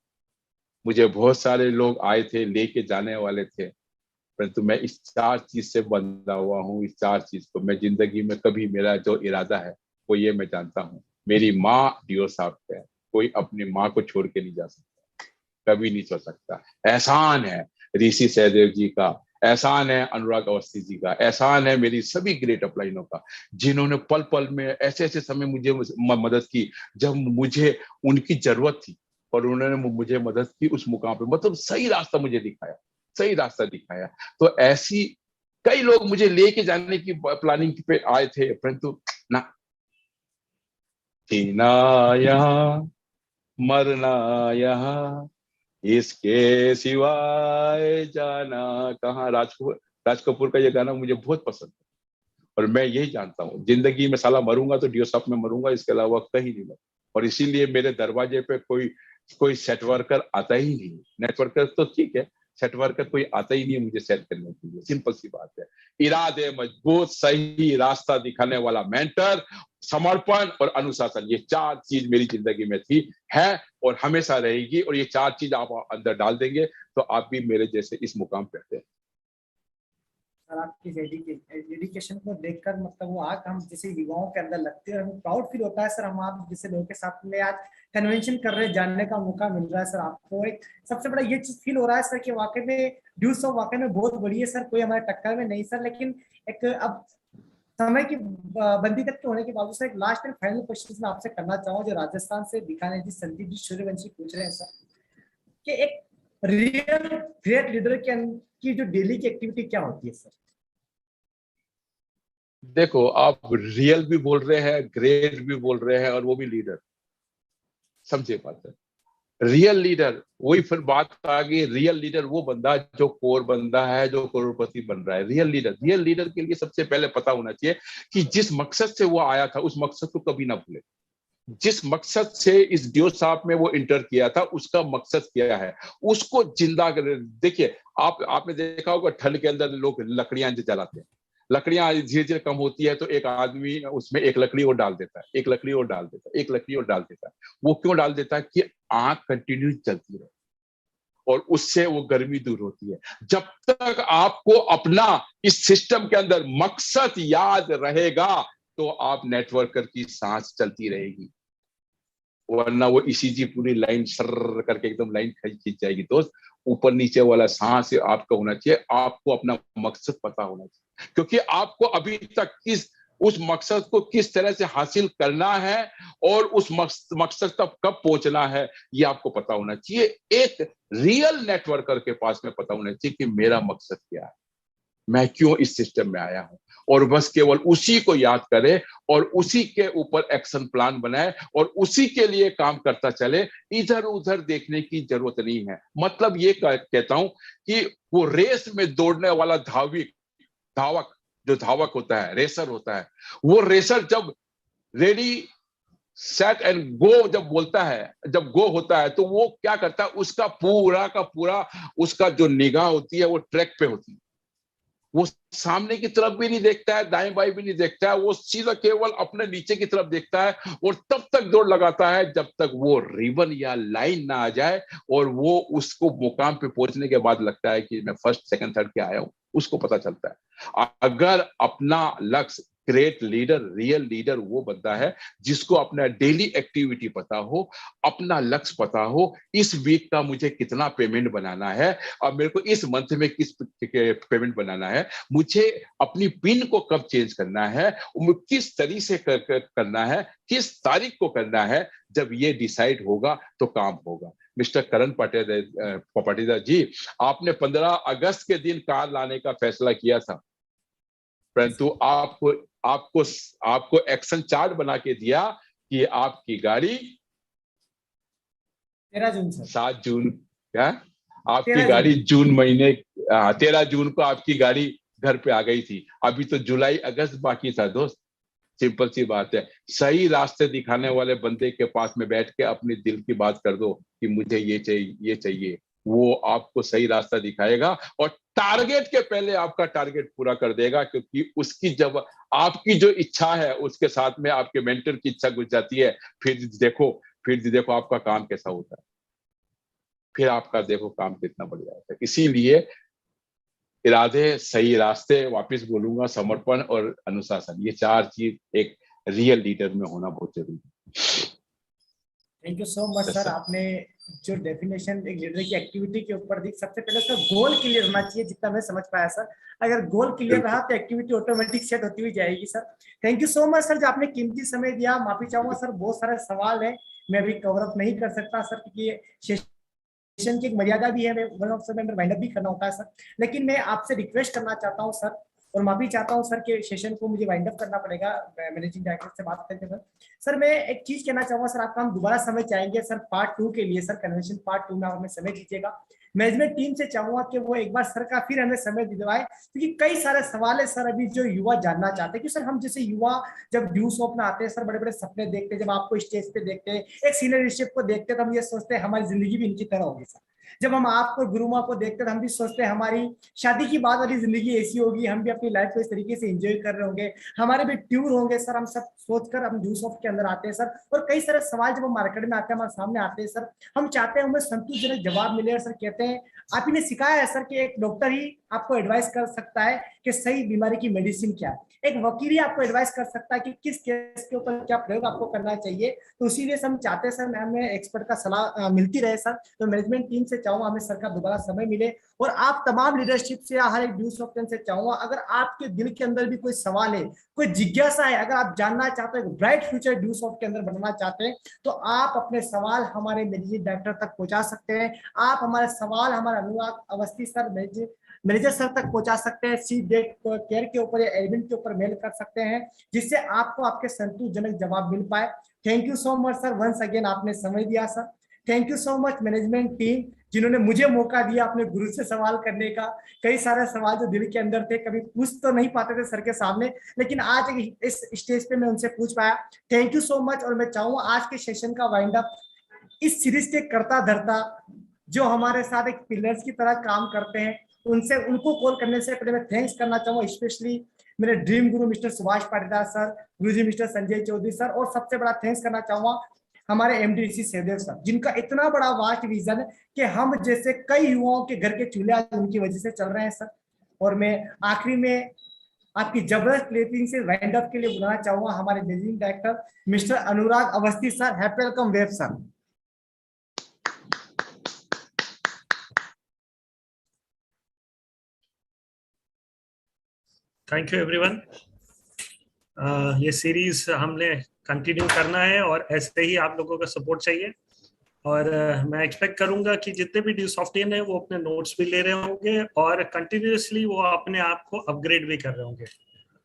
मुझे बहुत सारे लोग आए थे, लेके जाने वाले थे, परंतु मैं इस 4 चीज से बंधा हुआ हूँ। इस 4 चीज को मैं जिंदगी में कभी, मेरा जो इरादा है वो ये मैं जानता हूँ, मेरी माँ डीओ साहब है, कोई अपनी माँ को छोड़ के नहीं जा सकता, कभी नहीं सोच सकता। एहसान है ऋषि सहदेव जी का, एहसान है अनुराग अवस्थी जी का, एहसान है मेरी सभी ग्रेट अपलाइनों का, जिन्होंने पल पल में ऐसे ऐसे समय मुझे मदद की जब मुझे उनकी जरूरत थी, और उन्होंने मुझे मदद की उस मुकाम पे, मतलब सही रास्ता मुझे दिखाया, सही रास्ता दिखाया। तो ऐसी कई लोग मुझे लेके जाने की प्लानिंग पे आए थे, परंतु ना, जीना यहाँ मरना यहाँ, इसके सिवाय जाना कहाँ। राज कपूर का ये गाना मुझे बहुत पसंद है, और मैं यही जानता हूँ जिंदगी में साला मरूंगा तो डीओ साहब में मरूंगा, इसके अलावा कहीं नहीं मरूंगा। और इसीलिए मेरे दरवाजे पे कोई सेट वर्कर आता ही नहीं। नेटवर्कर तो ठीक है, सेट वर्कर कोई आता ही नहीं मुझे सेट करने के लिए। सिंपल सी बात है, इरादे मजबूत, सही रास्ता दिखाने वाला मेंटर, समर्पण और अनुशासन, ये 4 चीज मेरी जिंदगी में थी, है और हमेशा रहेगी। और ये 4 चीज आप अंदर डाल देंगे तो आप भी मेरे जैसे इस मुकाम पे थे। सर आपकी डेडिकेशन को देखकर मतलब वो आग हम जैसे युवाओं के अंदर लगती है, हमें प्राउड फील होता है सर। हम आप जैसे लोगों के साथ में आज कन्वेंशन कर रहे हैं, जानने का मौका मिल रहा है सर। आपको एक सबसे बड़ा ये चीज फील हो रहा है सर कि वाकई में ड्यूज ऑफ वाकई में बहुत बड़ी है सर, कोई हमारे टक्कर में नहीं सर। लेकिन एक अब समय की बंदी तक के होने के बावजूद सर एक लास्ट एंड फाइनल क्वेश्चन मैं आपसे करना चाहूंगा, जो राजस्थान से बीकानेर जी संदीप जी सूर्यवंशी पूछ रहे हैं सर, कि एक रियल ग्रेट लीडर की जो डेली की एक्टिविटी क्या होती है सर? देखो, आप रियल भी बोल रहे हैं, ग्रेट भी बोल रहे हैं, और वो भी लीडर, समझे बात है। रियल लीडर, वही फिर बात आ गई, रियल लीडर वो बंदा जो कोर बंदा है, जो करोड़पति बन रहा है। रियल लीडर के लिए सबसे पहले पता होना चाहिए कि जिस मकसद से वो आया था उस मकसद को कभी ना भूले। जिस मकसद से इस डियो साहब में वो इंटर किया था उसका मकसद क्या है, उसको जिंदा कर। देखिए, आपने देखा होगा ठंड के अंदर लोग लकड़ियां जलाते हैं, लकड़ियां धीरे धीरे कम होती है तो एक आदमी उसमें एक लकड़ी और डाल देता है, एक लकड़ी और डाल देता है, एक लकड़ी और डाल देता है। वो क्यों डाल देता है? कि आग कंटिन्यू चलती रहे और उससे वो गर्मी दूर होती है। जब तक आपको अपना इस सिस्टम के अंदर मकसद याद रहेगा तो आप नेटवर्कर की सांस चलती रहेगी, वरना वो ईसीजी पूरी लाइन सर करके एकदम लाइन खींच जाएगी। दोस्त, ऊपर नीचे वाला सांस आपका होना चाहिए, आपको अपना मकसद पता होना चाहिए, क्योंकि आपको अभी तक उस मकसद को किस तरह से हासिल करना है और उस मकसद तक कब पहुंचना है ये आपको पता होना चाहिए। एक रियल नेटवर्कर के पास में पता होना चाहिए कि मेरा मकसद क्या है, मैं क्यों इस सिस्टम में आया हूं, और बस केवल उसी को याद करे और उसी के ऊपर एक्शन प्लान बनाए और उसी के लिए काम करता चले। इधर उधर देखने की जरूरत नहीं है। मतलब ये कहता हूं कि वो रेस में दौड़ने वाला धावक जो धावक होता है, रेसर होता है, वो रेसर जब रेडी सेट एंड गो जब बोलता है, जब गो होता है, तो वो क्या करता है, उसका पूरा का पूरा उसका जो निगाह होती है वो ट्रैक पे होती है। वो सामने की तरफ भी नहीं देखता है, दाएं बाएं भी नहीं देखता है, वो सीधा केवल अपने नीचे की तरफ देखता है और तब तक दौड़ लगाता है जब तक वो रिबन या लाइन ना आ जाए। और वो उसको मुकाम पे पहुंचने के बाद लगता है कि मैं फर्स्ट सेकंड थर्ड के आया हूं, उसको पता चलता है। अगर अपना लक्ष्य, ग्रेट लीडर, रियल लीडर वो बनता है जिसको अपना डेली एक्टिविटी पता हो, अपना लक्ष्य पता हो, इस वीक का मुझे कितना पेमेंट बनाना है और मेरे को इस मंथ में किस पेमेंट बनाना है, मुझे अपनी पिन को कब चेंज करना है, किस तरीके से करना है, किस तारीख को करना है। जब ये डिसाइड होगा तो काम होगा। मिस्टर करण पाटीदार जी, आपने 15 अगस्त के दिन कार लाने का फैसला किया था, परंतु आपको आपको आपको एक्शन चार्ट बना के दिया कि आपकी गाड़ी 13 जून सर, 7 जून, क्या आपकी 13 गाड़ी जून जून महीने 13 जून को आपकी गाड़ी घर पे आ गई थी। अभी तो जुलाई अगस्त बाकी था दोस्त, सिंपल सी बात है, सही रास्ते दिखाने वाले बंदे के पास में बैठ के अपने दिल की बात कर दो कि मुझे ये चाहिए ये चाहिए, वो आपको सही रास्ता दिखाएगा और टारगेट के पहले आपका टारगेट पूरा कर देगा, क्योंकि उसकी जब आपकी जो इच्छा है उसके साथ में आपके मेंटर की इच्छा घुस जाती है, फिर देखो आपका काम कैसा होता है, फिर आपका देखो काम कितना बढ़ जाता है। इसीलिए इरादे, सही रास्ते, वापस बोलूंगा समर्पण और अनुशासन, ये 4 चीज एक रियल लीडर में होना बहुत जरूरी है। Thank you so much sir, sir आपने जो डेफिनेशन एक लीडर की एक्टिविटी के ऊपर दी, सबसे पहले सर गोल क्लियर होना चाहिए, जितना मैं समझ पाया सर। अगर गोल क्लियर रहा तो एक्टिविटी ऑटोमेटिक सेट होती हुई जाएगी sir. Thank you so much sir, जो आपने कीमती समय दिया। माफी चाहूंगा सर, बहुत सारे सवाल है, मैं अभी कवर अप नहीं कर सकता सर, क्योंकि सेशन की एक मर्यादा भी है, मैं वन ऑफ समय वाइंड अप भी करना होता है सर। लेकिन मैं आपसे रिक्वेस्ट करना चाहता हूँ सर, और माफी चाहता हूँ सर कि सेशन को मुझे वाइंड अप करना पड़ेगा मैनेजिंग डायरेक्टर से बात करके सर। सर मैं एक चीज कहना चाहूंगा सर, आपका हम दोबारा समय चाहेंगे सर पार्ट 2 के लिए सर, कन्वेंशन पार्ट 2 में आप हमें समय दीजिएगा। मैनेजमेंट टीम से चाहूंगा कि वो एक बार सर का फिर हमें समय दिलवाए, क्योंकि कई सारे सवाल है सर अभी जो युवा जानना चाहते हैं कि सर हम जैसे युवा जब ड्यू शॉप में आते हैं सर, बड़े बड़े सपने देखते हैं, जब आपको स्टेज पे देखते हैं, एक सीनियर लीडरशिप को देखते हैं, तो हम ये सोचते हैं हमारी जिंदगी भी इनकी तरह होगी सर। जब हम आपको गुरु माँ को देखते हैं, हम भी सोचते हैं हमारी शादी की बाद वाली जिंदगी ऐसी होगी, हम भी अपनी लाइफ को इस तरीके से एंजॉय कर रहे होंगे, हमारे भी टूर होंगे सर। हम सब सोचकर हम ड्यू शॉप के अंदर आते हैं सर, और कई सारे सवाल जब हम मार्केट में आते हैं, हमारे सामने आते हैं सर, हम चाहते हैं हमें संतोषजनक जवाब मिले। और सर कहते हैं, आप ही ने सिखाया है सर कि एक डॉक्टर ही आपको एडवाइस कर सकता है कि सही बीमारी की मेडिसिन क्या है, एक वकील ही आपको एडवाइस कर सकता है कि किस केस के ऊपर क्या प्रयोग आपको करना चाहिए। तो इसीलिए हम चाहते हैं सर हमें एक्सपर्ट का सलाह मिलती रहे सर। तो मैनेजमेंट टीम से चाहूंगा हमें सर का दोबारा समय मिले, और आप तमाम लीडरशिप से, हर एक ड्यू शॉप से चाहूंगा, अगर आपके दिल के अंदर भी कोई सवाल है, कोई जिज्ञासा है, अगर आप जानना चाहते हो, ब्राइट फ्यूचर ड्यू शॉप के अंदर बनना चाहते हैं, तो आप अपने सवाल हमारे मैनेजिंग डायरेक्टर तक पहुंचा सकते हैं। आप हमारे सवाल हमारे अनुराग अवस्थी सर, मैनेजर सर तक पहुंचा सकते हैं। सी डेट केयर के ऊपर या एडमिन के ऊपर मेल कर सकते हैं, जिससे आपको आपके संतोषजनक जवाब मिल पाए। Thank you so much sir, once again आपने समय दिया सर। Thank you so much management team, जिन्होंने मुझे मौका दिया अपने गुरु से सवाल करने का। कई सारे सवाल जो दिल के अंदर थे, कभी पूछ तो नहीं पाते थे सर के सामने, लेकिन आज इस स्टेज पे मैं उनसे पूछ पाया। Thank you so much. और मैं चाहूंगा आज के सेशन का वाइंड अप इस सीरीज के करता धरता, जो हमारे साथ एक पिलर्स की तरह काम करते हैं, उनसे उनको कॉल करने से पहले मैं थैंक्स करना चाहूंगा, स्पेशली मेरे ड्रीम गुरु मिस्टर सुभाष पाटीदार सर, गुरुजी मिस्टर संजय चौधरी सर, और सबसे बड़ा थैंक्स करना चाहूंगा हमारे एमडी ऋषि सहदेव सर, जिनका इतना बड़ा वास्ट विजन है कि हम जैसे कई युवाओं के घर के चूल्हे आज उनकी वजह से चल रहे हैं सर। और मैं आखिरी में आपकी जबरदस्त क्लिपिंग से वाइंड अप के लिए बुलाना चाहूंगा हमारे managing director mister Anurag Awasthi sir. Happy welcome web sir. Thank you everyone. ये सीरीज हमने कंटिन्यू करना है और ऐसे ही आप लोगों का सपोर्ट चाहिए। और मैं एक्सपेक्ट करूंगा कि जितने भी ड्यू सॉफ्टवेयर हैं वो अपने नोट्स भी ले रहे होंगे और कंटिन्यूअसली वो अपने आप को अपग्रेड भी कर रहे होंगे।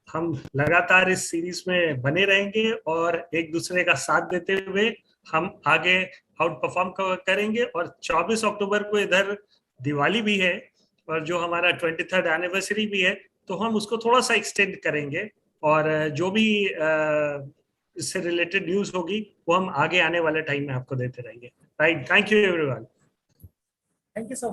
हम लगातार इस सीरीज में बने रहेंगे और एक दूसरे का साथ देते हुए हम आगे आउट परफॉर्म करेंगे। और 24 अक्टूबर को इधर दिवाली भी है और जो हमारा 23rd एनिवर्सरी भी है, तो हम उसको थोड़ा सा एक्सटेंड करेंगे और जो भी इससे रिलेटेड न्यूज होगी वो हम आगे आने वाले टाइम में आपको देते रहेंगे। Right, thank you everyone. Thank you so